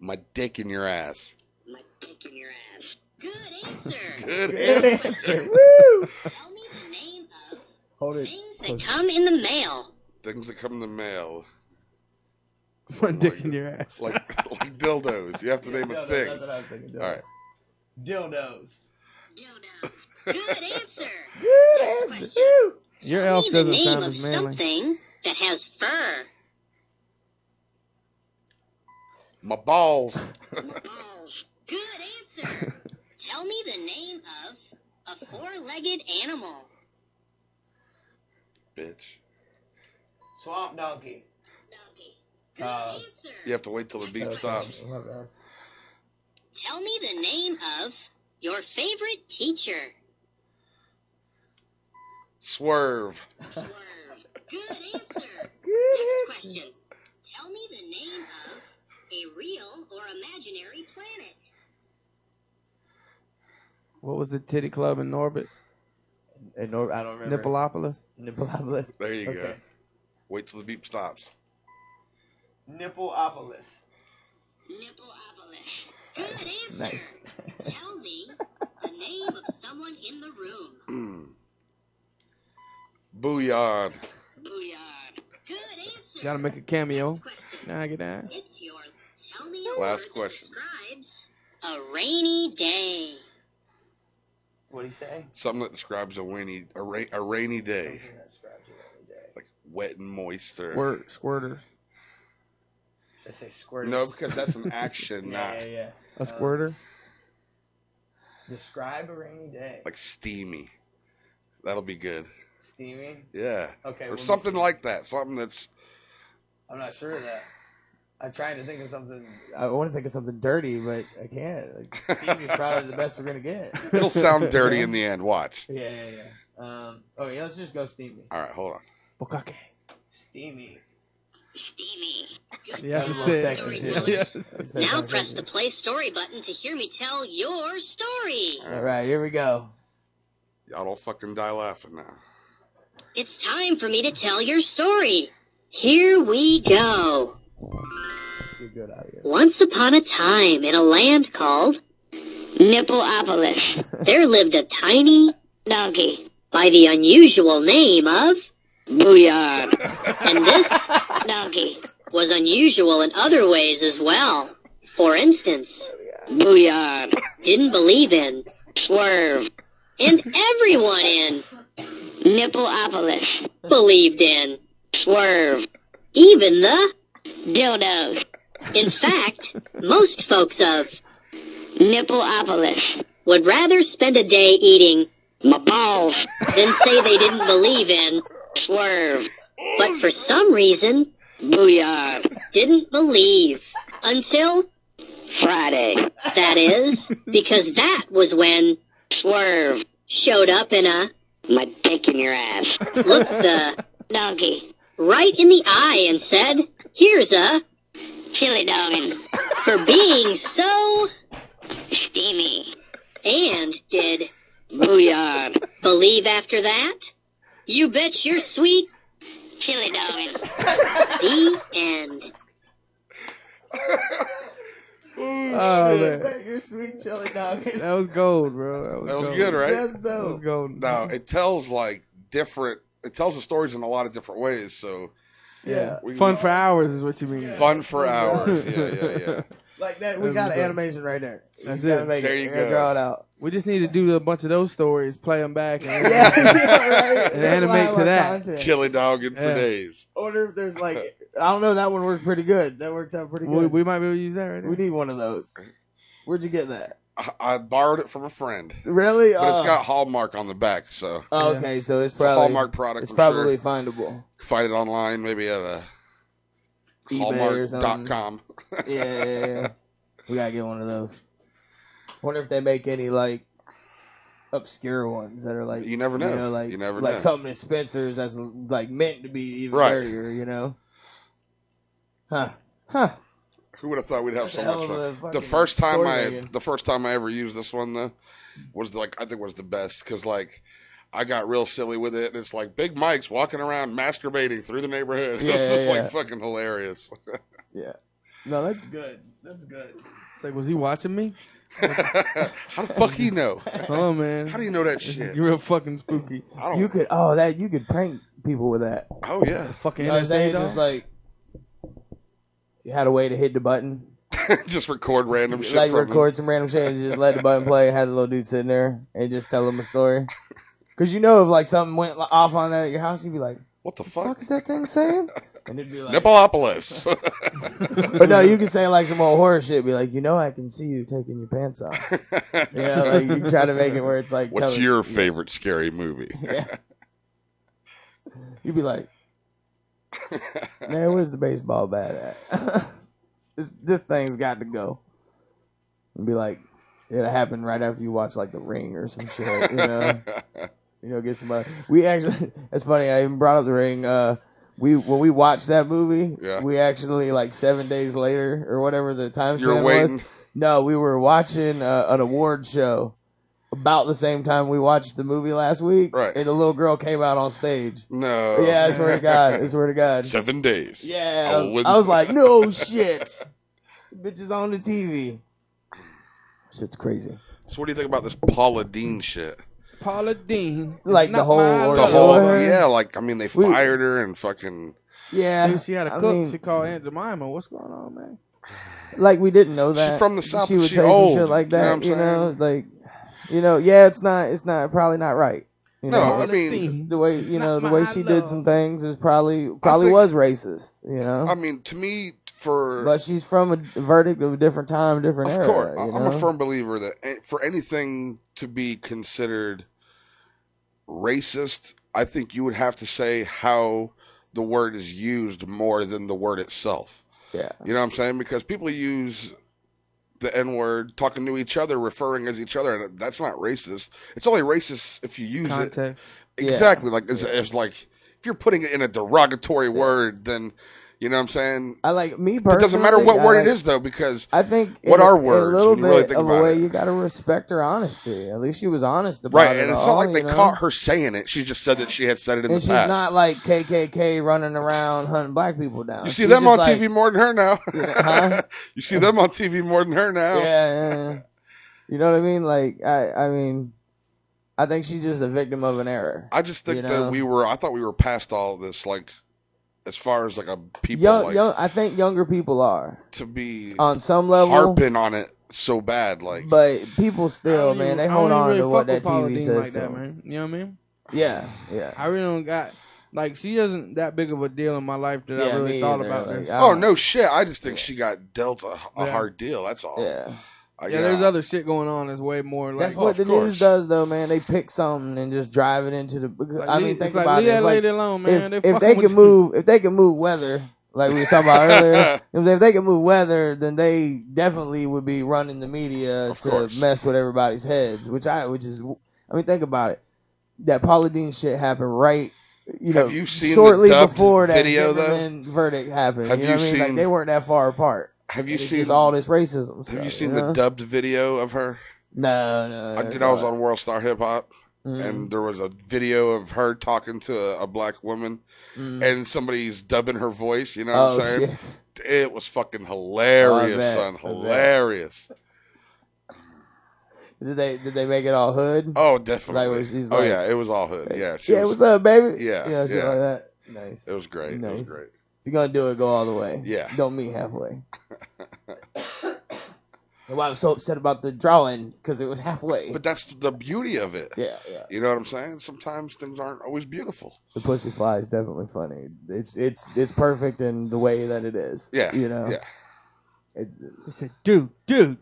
My dick in your ass. My dick in your ass. Good answer. Good answer. Woo! Tell me the name of Hold it. things that come in the mail. Things that come in the mail. My dick in your ass. Like dildos. You have to name a thing. That's what I was thinking. All right. Dildos. Dildo. Good answer. Good Next answer. question. Woo! Your Tell elf me the doesn't name sound of as manly. something that has fur. My balls. Balls. Good answer. Tell me the name of a four-legged animal. Bitch. Swamp donkey. Donkey. Good answer. You have to wait till the beep stops. Tell me the name of your favorite teacher. Swerve. Swerve. Good answer. Good Next answer. question. Tell me the name of a real or imaginary planet. What was the titty club in Norbit? I don't remember. Nippleopolis? Nippleopolis. There you go. Okay. Wait till the beep stops. Nippleopolis. Nippleopolis. Good answer. Nice. Tell me the name of someone in the room. Booyah. Booyah. Good answer. Gotta make a cameo. Next question. Now I get that. It's your tell me a Last word question. that describes a rainy day. What'd he say? Something that describes a rainy day. Something that describes a rainy day. Like wet and moist or... Squirter. Should I say squirt? No, because that's an action, not yeah. A squirter? Describe a rainy day. like steamy. That'll be good. Steamy? Yeah. Okay. Or we'll something just- like that. Something that's... I'm not sure of that. I'm trying to think of something. I want to think of something dirty, but I can't. Like, Stevie's probably the best we're gonna get. It'll sound dirty in the end. Watch. Yeah. Okay, let's just go steamy. All right, hold on. Bukake. Steamy. Steamy. Good Yeah, That was you a little said. sexy story, too. Willis. It's Now kinda press sexy. the play story button to hear me tell your story. All right, here we go. Y'all don't fucking die laughing now. It's time for me to tell your story. Here we go. Let's get good out of here. Once upon a time in a land called Nippleopolis, there lived a tiny donkey by the unusual name of Booyah. And this donkey was unusual in other ways as well. For instance, Booyah didn't believe in Swerve, and everyone in Nippleopolis believed in Swerve, even the dildos. In fact, most folks of Nippleopolis would rather spend a day eating my balls than say they didn't believe in Swerve. But for some reason, Booyah didn't believe until Friday. That is, because that was when Swerve showed up in a my dick in your ass. Looked the donkey right in the eye and said, "Here's a chili doggin' for being so steamy." And did Booyah believe after that? You bet your sweet chili doggin'. The end. Oh, man. Bet your sweet chili dog. That was gold, bro. That was gold. good, right? That's That was dope. gold. Now, it tells the stories in a lot of different ways, so Yeah. we Fun for hours is what you mean. fun for hours. Yeah. Like that, we got an animation right there. That's you gotta it. make There it. you You gotta go. draw it out. We just need to do a bunch of those stories, play them back, and Yeah, right. And That's animate why I to want that. content. Chili dogging for Yeah. days. I wonder if there's like, I don't know, that one worked pretty good. That worked out pretty we, good. we might be able to use that right there. We need one of those. Where'd you get that? I borrowed it from a friend, Really? but it's got Hallmark on the back, so Oh, okay, so it's it's a probably Hallmark product. It's I'm probably sure. findable. Find it online, maybe at a eBay or something. Hallmark.com. Yeah. We gotta get one of those. Wonder if they make any like obscure ones that are like You never know. like You never like know. something at Spencer's that's like meant to be even Right. dirtier, you know? Huh. Who would have thought we'd have That's so a hell much of a fun? fucking The first story, time I ever used this one though was I think was the best because like I got real silly with it and it's like Big Mike's walking around masturbating through the neighborhood. Yeah, It's just yeah. like fucking hilarious. Yeah. No, that's good. That's good. It's like, was he watching me? How the fuck he know? Oh man, How do you know that this shit? is real fucking spooky. I don't. You could you could prank people with that. Oh yeah. Fucking You know what I'm saying? NSA Just dog. like you had a way to hit the button, Just record random shit. like from him. record some random shit and just let the button play and have the little dude sitting there and just tell him a story. Because you know if like something went off on that at your house, you'd be like, What the "What fuck? is that thing saying?" And it'd be like, Nippleopolis. or no, you can say like some old horror shit. Be like, I can see you taking your pants off. Yeah, like you try to make it where it's like. What's your favorite scary movie? Yeah. You'd be like, man, where's the baseball bat at? this thing's got to go. And be like, it'll happen right after you watch like The Ring or some shit. Get somebody. We actually, it's funny. I even brought up The Ring. When we watched that movie, we actually like 7 days later or whatever the time You're span waiting. was. No, we were watching an award show about the same time we watched the movie last week. Right. And the little girl came out on stage. No. Yeah, I swear to God. I swear to God. 7 days. Yeah. I was like, no shit. Bitch is on the TV. Shit's crazy. So what do you think about this Paula Dean shit? Paula Dean, Like the not whole my ordeal. The love. whole, her? yeah, like, I mean, they fired her and fucking... Yeah. Dude, she had a I cook. mean, She called Aunt Jemima. What's going on, man? like we didn't know that. She's from the South, She but would she say old, some shit like you know that. what I'm saying? Yeah, it's not probably not right. No, I mean, it's the way Not the way my she love. did some things is probably think- was racist. I mean, to me, for... But she's from a verdict of a different time, different Of era. course. You I'm know? a firm believer that for anything to be considered racist, I think you would have to say how the word is used more than the word itself. Yeah. You know what I'm saying? Because people use the N-word talking to each other, referring as each other, and that's not racist. It's only racist if you use Context. it. Yeah. Exactly. Like, it's like, if you're putting it in a derogatory word, then, you know what I'm saying? I like me personally. It doesn't matter what I word like- it is, though, because I think what in are a words little when you really bit think of a about way it? you got to respect her honesty. At least she was honest about right, it. and it's all, not like they you know? caught her saying it. She just said that she had said it in And the she's past. not like KKK running around hunting black people down. You see She's them just on like, TV more than her now. Huh? You see them on TV more than her now. Yeah. You know what I mean? Like, I mean, I think she's just a victim of an error. I just think You that know? I thought we were past all of this, like, as far as like a people I think younger people are to be on some level harping on it so bad, like. but people I still, don't man, even- they I hold don't on really to what fuck that with Paula TV Dean says like to that, them. man. You know what I mean? Yeah. I really don't got like she isn't that big of a deal in my life that I Yeah, really me thought either. about Like, this. I Oh don't- no shit! I just think she got dealt a Yeah. hard deal. That's all. Yeah. Yeah, there's other shit going on that's way more like. That's Oh, what of the course. news does, though, man. They pick something and just drive it into the. like, I mean, it's think like, about leave it. that It's like, lady alone, man. if fucking they with can you. move, if they can move weather, like we was talking about earlier, if they can move weather, then they definitely would be running the media Of to course. mess with everybody's heads. Which is, I mean, think about it. That Paula Dean shit happened right. Have you seen shortly the dubbed before that video, though? Zimmerman verdict happened? Have you know you what I mean? Like seen- they weren't that far apart. Have you It's seen just all this racism? Have stuff, you seen know? the dubbed video of her? No. I was on World Star Hip Hop, Mhm. and there was a video of her talking to a black woman, and somebody's dubbing her voice. You know what I'm saying? Shit. It was fucking hilarious, bet. son. I bet. Hilarious. Did they make it all hood? Oh, definitely. Like where she's oh like- yeah, it was all hood. Yeah, she Yeah, was, what's up, baby? Yeah, shit yeah. like that. Nice. It was great. It Nice. was great. If you're gonna do it, go all the way. Yeah. Don't meet halfway. And why I was so upset about the drawing because it was halfway. But that's the beauty of it. yeah. You know what I'm saying? Sometimes things aren't always beautiful. The pussy fly is definitely funny. It's perfect in the way that it is. Yeah. You know. Yeah. It's, He said, dude. dude.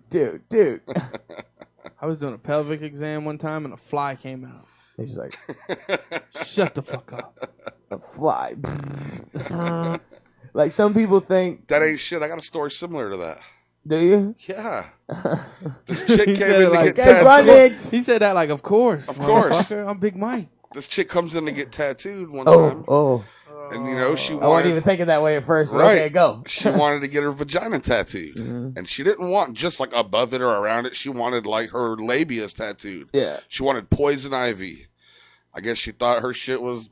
I was doing a pelvic exam one time and a fly came out. He's like Shut the fuck up. a fly. Like some people think. That ain't shit. I got a story similar to that. Do you? Yeah. This chick He came said in it to like, get "Hey, run tattooed. it!" He said that like, of course. Of course. motherfucker. I'm Big Mike. This chick comes in to get tattooed one time. Oh. And, you know, she I wasn't wanted... even thinking that way at first. But Right. Okay, go. She wanted to get her vagina tattooed. Mhm. And she didn't want just, like, above it or around it. She wanted, like, her labias tattooed. Yeah. She wanted poison ivy. I guess she thought her shit was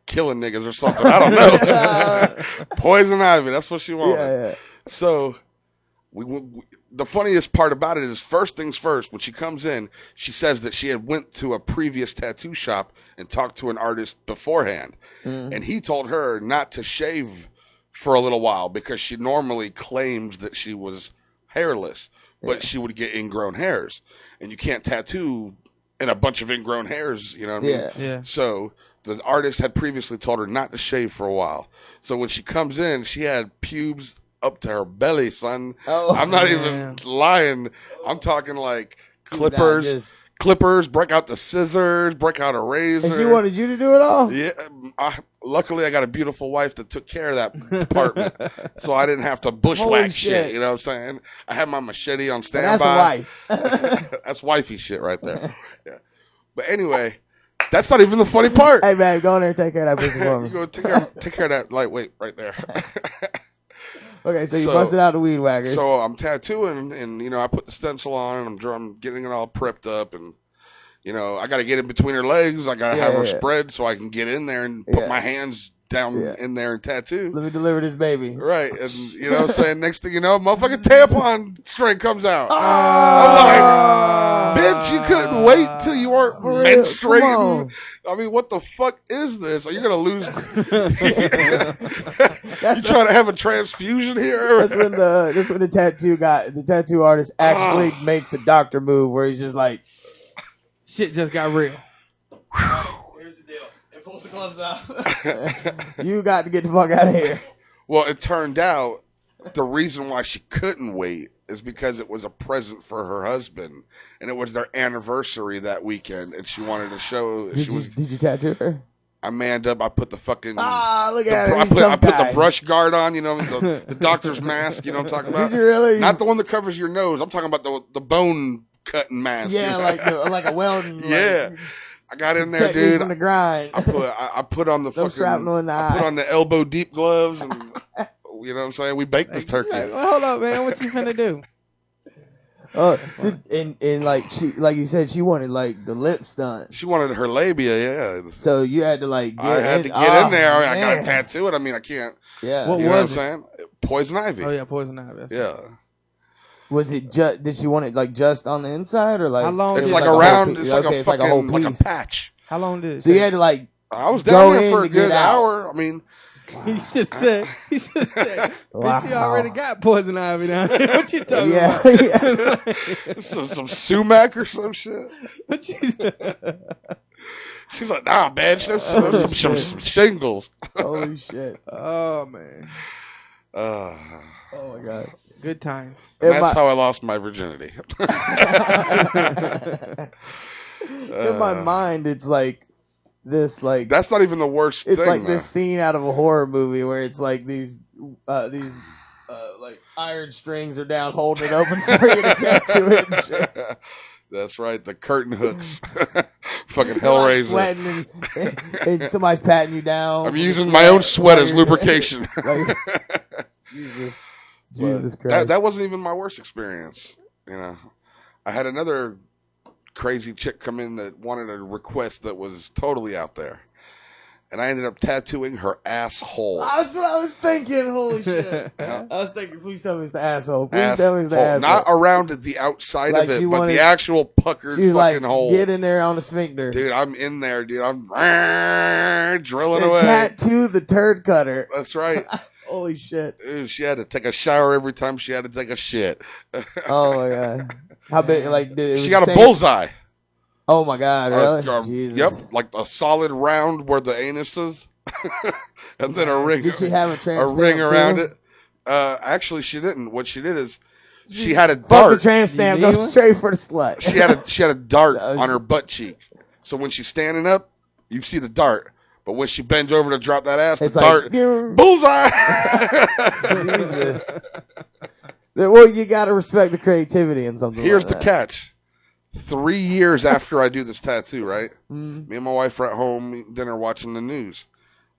killing niggas or something. I don't know. Poison ivy. That's what she wanted. Yeah. So the funniest part about it is, first things first, when she comes in, she says that she had went to a previous tattoo shop and talked to an artist beforehand. And he told her not to shave for a little while because she normally claims that she was hairless, but she would get ingrown hairs. And you can't tattoo in a bunch of ingrown hairs, you know what I mean? Yeah. So the artist had previously told her not to shave for a while. So when she comes in, she had pubes up to her belly, son. Oh, I'm not even lying. I'm talking like clippers. just- Clippers, break out the scissors, break out a razor. And she wanted you to do it all? Yeah. Luckily, I got a beautiful wife that took care of that department, so I didn't have to bushwhack shit. You know what I'm saying? I had my machete on standby. That's a wife. That's wifey shit right there. Yeah. But anyway, that's not even the funny part. Hey, man, go in there and take care of that pussy for me. You go take care of that lightweight right there. Okay, so you busted out the weed whacker. So I'm tattooing, and you know, I put the stencil on, and I'm getting it all prepped up, and you know, I got to get in between her legs. I got to have her spread so I can get in there and put my hands down in there and tattoo. Let me deliver this baby. Right, and you know what I'm saying? Next thing you know, motherfucking tampon string comes out. Oh! I'm like, bitch, you couldn't wait till you weren't menstruating. I mean, what the fuck is this? Are you gonna lose? You trying to have a transfusion here? That's when the tattoo artist actually makes a doctor move where he's just like, shit just got real. here's the deal. And pulls the gloves out. You got to get the fuck out of here. Well, it turned out the reason why she couldn't wait is because it was a present for her husband, and it was their anniversary that weekend, and she wanted to show. Did you tattoo her? I manned up. I put the fucking. Look at it. I put the brush guard on. You know, the doctor's mask. You know what I'm talking about? Did you really? Not the one that covers your nose. I'm talking about the bone cutting mask. Yeah, like a welding. Yeah. I got in there, dude. From the grind. I put on the fucking shrapnel in the I put eye. on the elbow deep gloves, and you know what I'm saying. We baked this turkey. Well, hold up, man. What you finna do? Oh, and like you said, she wanted like the lips done. She wanted her labia, yeah. So you had to like I had to get in there. I got to tattoo it. I mean, I can't. Yeah. What you know what I'm was it? saying? Poison ivy. Oh yeah, poison ivy. Yeah. Was it just? Did she want it like just on the inside or like? How long It's did like it- a whole round. piece? It's like Okay, a it's like a fucking whole like a piece. patch. How long did it So you take? had to like. I was Go down there in for to a good get out. hour. I mean, He should have said, Wow. bitch, you already got poison ivy down here. What you talking Yeah, about? yeah. this is some sumac or some shit. What you She's like, nah, man. There's some shingles. Holy shit! Oh, man. Oh my god! Good times. That's how I lost my virginity. In my mind, it's like this, like That's not even the worst it's thing. like though. this scene out of a horror movie where it's like these like iron strings are down holding it open for you to tattoo it and shit. That's right. The curtain hooks. Fucking You're like Hellraiser. sweating and somebody's patting you down. I'm using my own sweat as lubrication. Like, Jesus Christ. That wasn't even my worst experience. You know, I had another crazy chick come in that wanted a request that was totally out there, and I ended up tattooing her asshole. That's what I was thinking. Holy shit! I was thinking, please tell me it's the asshole. Please tell me it's the Asshole. asshole. Not around the outside Like of she it, but wanted- the actual puckered She was fucking like, hole. get in there on the sphincter. Dude, I'm in there, dude. I'm drilling And away. tattoo the turd cutter. That's right. Holy shit! Dude, she had to take a shower every time she had to take a shit. Oh my god! How big? Like it was She got the a same- bullseye. Oh my god! Really? Jesus. Yep, like a solid round where the anus is, and then a ring. Did she have a tramp a ring stamp, around too? it? Actually, she didn't. What she did is she had a Fuck the dart. tramp stamp. You Go need one? straight for the slut. She had a dart No, on her butt cheek. So when she's standing up, you see the dart. But when she bends over to drop that ass, It's the like, dart, bullseye. Jesus. Well, you got to respect the creativity in something. Here's like the that. catch. 3 years after I do this tattoo, right? Mm. Me and my wife are at home eating dinner watching the news.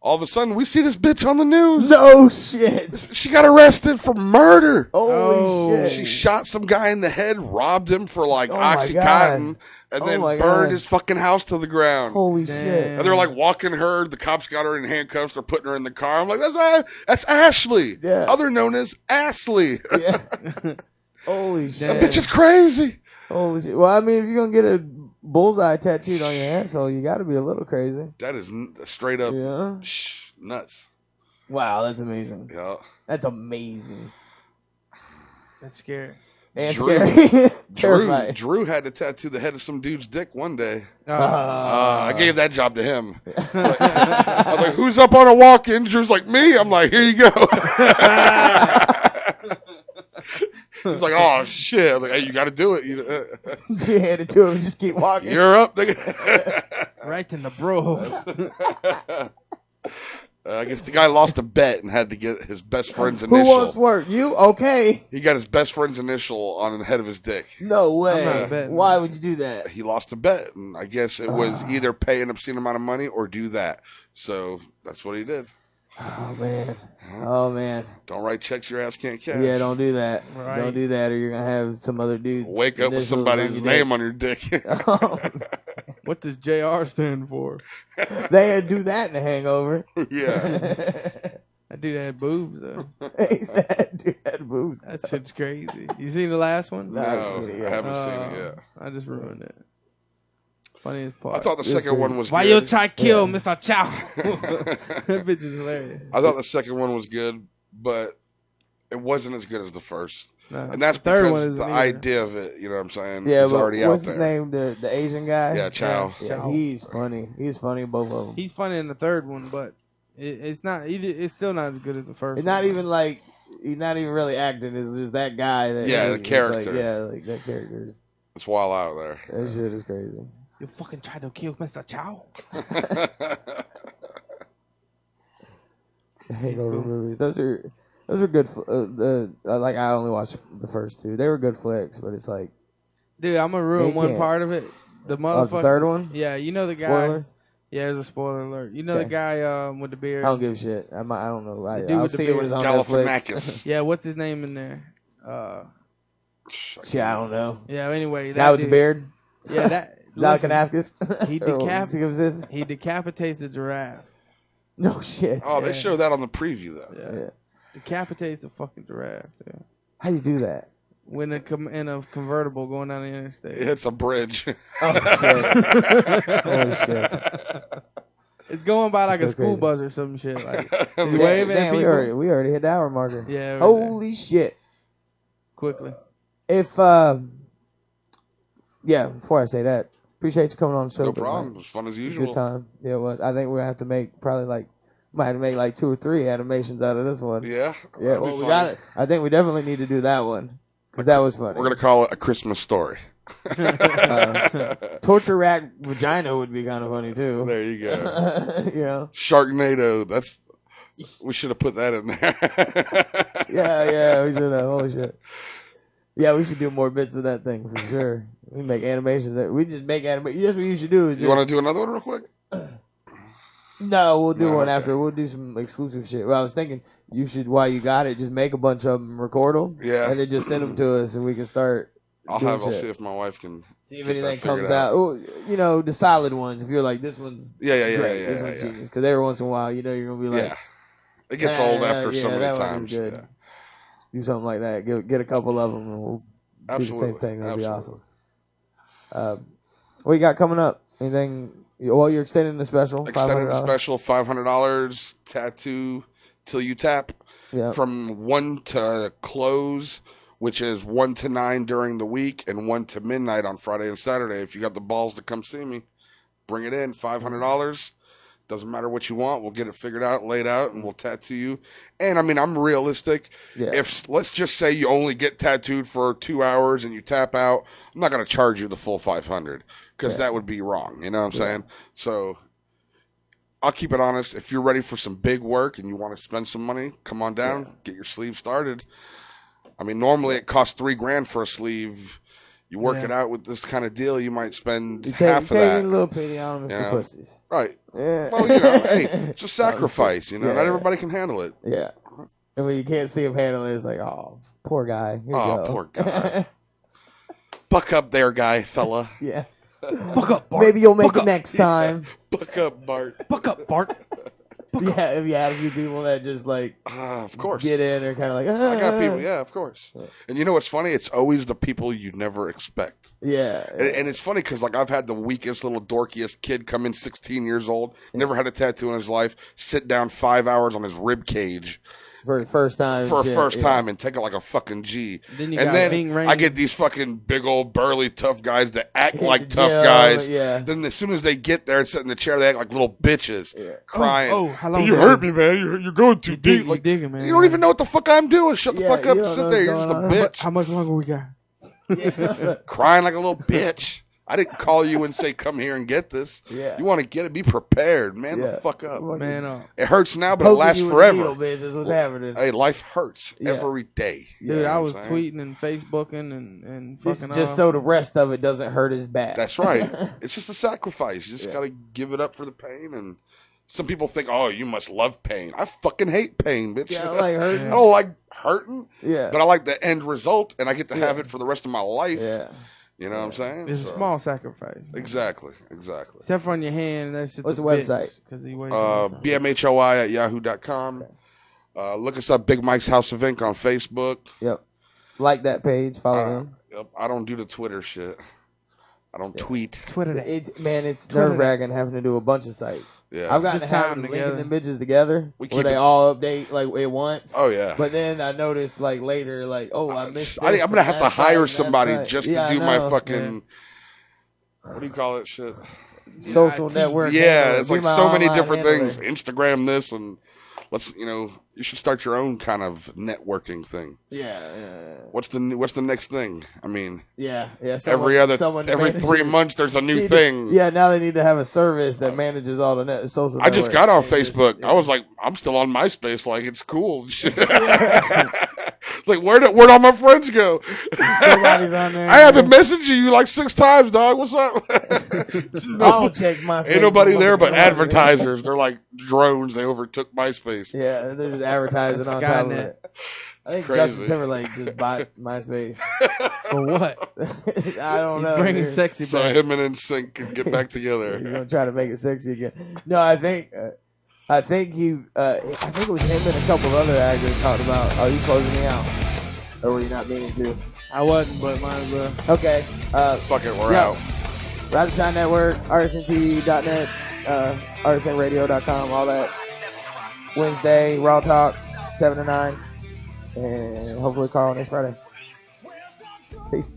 All of a sudden, we see this bitch on the news. No shit. She got arrested for murder. Holy shit. She shot some guy in the head, robbed him for like Oh my Oxycontin, and Oh then my burned God. his fucking house to the ground. Holy shit. And they're like walking her. The cops got her in handcuffs. They're putting her in the car. I'm like, that's Ashley. Yeah. Other known as Ashley. Yeah. Holy shit. That bitch is crazy. Holy shit. Well, I mean, if you're going to get a bullseye tattooed on your asshole, you got to be a little crazy. That is straight up Yeah. nuts. Wow, that's amazing. Yeah. That's amazing. That's scary. And Drew- scary. Terrifying. Drew had to tattoo the head of some dude's dick one day. Ah. I gave that job to him. I was like, who's up on a walk-in? Drew's like, me. I'm like, here you go. He's like, oh, shit. I was like, hey, you got to do it. You hand it to him and just keep walking. You're up, nigga. Right in the bro. I guess the guy lost a bet and had to get his best friend's Who initial. wants work? You? Okay. He got his best friend's initial on the head of his dick. No I'm not way. betting. Why would you do that? He lost a bet, and I guess it was either pay an obscene amount of money or do that. So that's what he did. Oh, man. Oh, man. Don't write checks your ass can't cash. Yeah, don't do that. Right. Don't do that, or you're going to have some other dudes. Wake up with somebody's name on your dick. What does JR stand for? They had to do that in the Hangover. Yeah. That dude had boobs, though. He said, dude, that boobs. That shit's crazy. You seen the last one? No, I haven't seen it yet. haven't seen it yet. I just ruined it. Funniest part. I thought the It's second good. one was Why good. you try kill Mr. Chow? That bitch is hilarious. I thought the second one was good, but it wasn't as good as the first. No, And that's the third one because isn't the either. idea of it, you know what I'm saying, Yeah, is but already what's out his there. name? The Asian guy? Yeah, Chow. Yeah, he's funny. He's funny in both of them. He's funny in the third one, but it's not either. It's still not as good as the first. It's one. not even like he's not even really acting. It's just that guy. That Yeah, the it's character. Like, yeah, like that character. It's wild out there. That shit is crazy. You fucking tried to kill Mr. Chow. Hangover cool. movies. Those are good. Like I only watched the first two. They were good flicks, but it's like Dude, I'm gonna ruin He one can't. part of it. The motherfucker. the third one. Yeah, you know the guy. Spoiler. Yeah, it's a spoiler alert. You know Okay. the guy with the beard. I don't give a shit. I don't know. The dude I'll with the see it when it's on Netflix. Galifianakis. Yeah, what's his name in there? Shit, I don't know. Yeah. Anyway, that Guy with the dude- beard. Yeah, that. listen, Galifianakis. he Or decap- he decapitates a giraffe. No shit. Oh, they Yeah. showed that on the preview, though. Yeah. Yeah. Decapitates a fucking giraffe. Yeah. How you do that? When in a convertible going down the interstate. It hits a bridge. Oh shit. Holy shit. It's going by like That's a so school crazy. bus or some shit. Like he's Damn, waving at we people. already hit the hour marker. Yeah. Holy shit. Quickly. If yeah, before I say that, appreciate you coming on the show. No Big problem. Mike. It was fun as It was a usual. good time. Yeah, it was. I think we're gonna have to make probably might have to make 2 or 3 animations out of this one. Yeah. Yeah, that'll well, be we fun. got it. I think we definitely need to do that one because that was funny. We're going to call it A Christmas Story. Torture rack vagina would be kind of funny too. There you go. Yeah, Sharknado. We should have put that in there. yeah, we should have. Holy shit. Yeah, we should do more bits with that thing for sure. We make animations. We just make animations. That's what you should do. Is You just, want to do another one real quick? No, we'll do No, one okay. after. We'll do some exclusive shit. Well, I was thinking you should, while you got it, just make a bunch of them, record them, Yeah. and then just send them to us, and we can start. I'll doing see shit. if my wife can. See if get that anything figured comes out. Oh, the solid ones. If you're like, this one's Yeah, great, this one's yeah. genius. Because every once in a while, you're gonna be like, Yeah. It gets old after so many that one is times. good. Yeah. Do something like that. Get a couple of them, and we'll Absolutely. do the same thing. That'd Absolutely. be awesome. What you got coming up? Anything? Well, you're extending the special. Extended the $500? special, $500 tattoo till you tap. Yeah. From 1 to close, which is 1 to 9 during the week, and 1 to midnight on Friday and Saturday. If you got the balls to come see me, bring it in. $500. Doesn't matter what you want. We'll get it figured out, laid out, and we'll tattoo you. And I mean, I'm realistic. Yeah. If let's just say you only get tattooed for 2 hours and you tap out, I'm not going to charge you the full $500 because that would be wrong. You know what I'm saying? So I'll keep it honest. If you're ready for some big work and you want to spend some money, come on down, get your sleeve started. I mean, normally it costs $3,000 for a sleeve. You work it out with this kind of deal, you might spend You half of that. a little pity on Mr. Pussies. Right. Yeah. Well, hey, it's a sacrifice, Not everybody can handle it. Yeah. And when you can't see him handle it, it's like, oh, poor guy. Here you go. Poor guy. Buck up there, fella. Yeah. Buck up, Bart. Maybe you'll make it next time. Buck up, Bart. Buck up, Bart. Yeah, if you had a few people that just of course, get in or kind of like, I got people, yeah, of course. And you know what's funny? It's always the people you never expect. Yeah. And it's funny because I've had the weakest, little dorkiest kid come in, 16 years old, never had a tattoo in his life, sit down 5 hours on his rib cage. For the first time. Time and take it like a fucking G. Then I get these fucking big old burly tough guys that act like tough guys. Yeah. Then as soon as they get there and sit in the chair, they act like little bitches, crying. How long you hurt me, man. You're going too deep. Like, digging, man. You don't even know what the fuck I'm doing. Shut the fuck up and sit there. You're just a bitch. How much longer we got? Crying like a little bitch. I didn't call you and say, come here and get this. Yeah. You want to get it, be prepared. Man the fuck up. Man up. It hurts now, but it lasts forever. Needle, bitch, is what's happening. Hey, life hurts every day. Dude, I was tweeting and Facebooking and this fucking just so the rest of it doesn't hurt as bad. That's right. It's just a sacrifice. You just got to give it up for the pain. And some people think, oh, you must love pain. I fucking hate pain, bitch. Yeah, I like hurting. I don't like hurting. Yeah. But I like the end result, and I get to have it for the rest of my life. Yeah. You know what I'm saying? It's a small sacrifice. Exactly. Except for on your hand. That's just what's the website? BMHOI@yahoo.com. Okay. Look us up, Big Mike's House of Ink on Facebook. Yep. Like that page. Follow them. Yep. I don't do the Twitter shit. I don't tweet. Twitter that. It's nerve-wracking having to do a bunch of sites. Yeah. I've gotten to have linking them bitches together where they all update like at once. Oh, yeah. But then I noticed like later, I missed this. I'm going to have to hire somebody site. just to do my fucking, what do you call it shit? Social network. Yeah, it's like so many different handler. things. Instagram this and you should start your own kind of networking thing. Yeah. What's the next thing? I mean, yeah. Every 3 months there's a new thing. Yeah, now they need to have a service that manages all the social. I just got on Facebook. I was like, I'm still on MySpace. Like it's cool. Like where'd all my friends go? Nobody's on there. I haven't messaged you like 6 times, dog. What's up? I'll check MySpace. Ain't nobody there but advertisers. They're like drones. They overtook MySpace. Yeah, they're just advertising on top of it. I think Justin Timberlake just bought MySpace. For what? I don't know. Bringing sexy back. So him and NSYNC can get back together. He's gonna try to make it sexy again. No, I think I think it was him and a couple of other actors talked about, are you closing me out? Or were you not meaning to? I wasn't, but might as well. Okay. Fuck it, we're out. Rise and Shine Network, RSNTV.net, RSNRadio.com, all that. Wednesday, Raw Talk, 7 to 9. And hopefully Carl next Friday. Peace.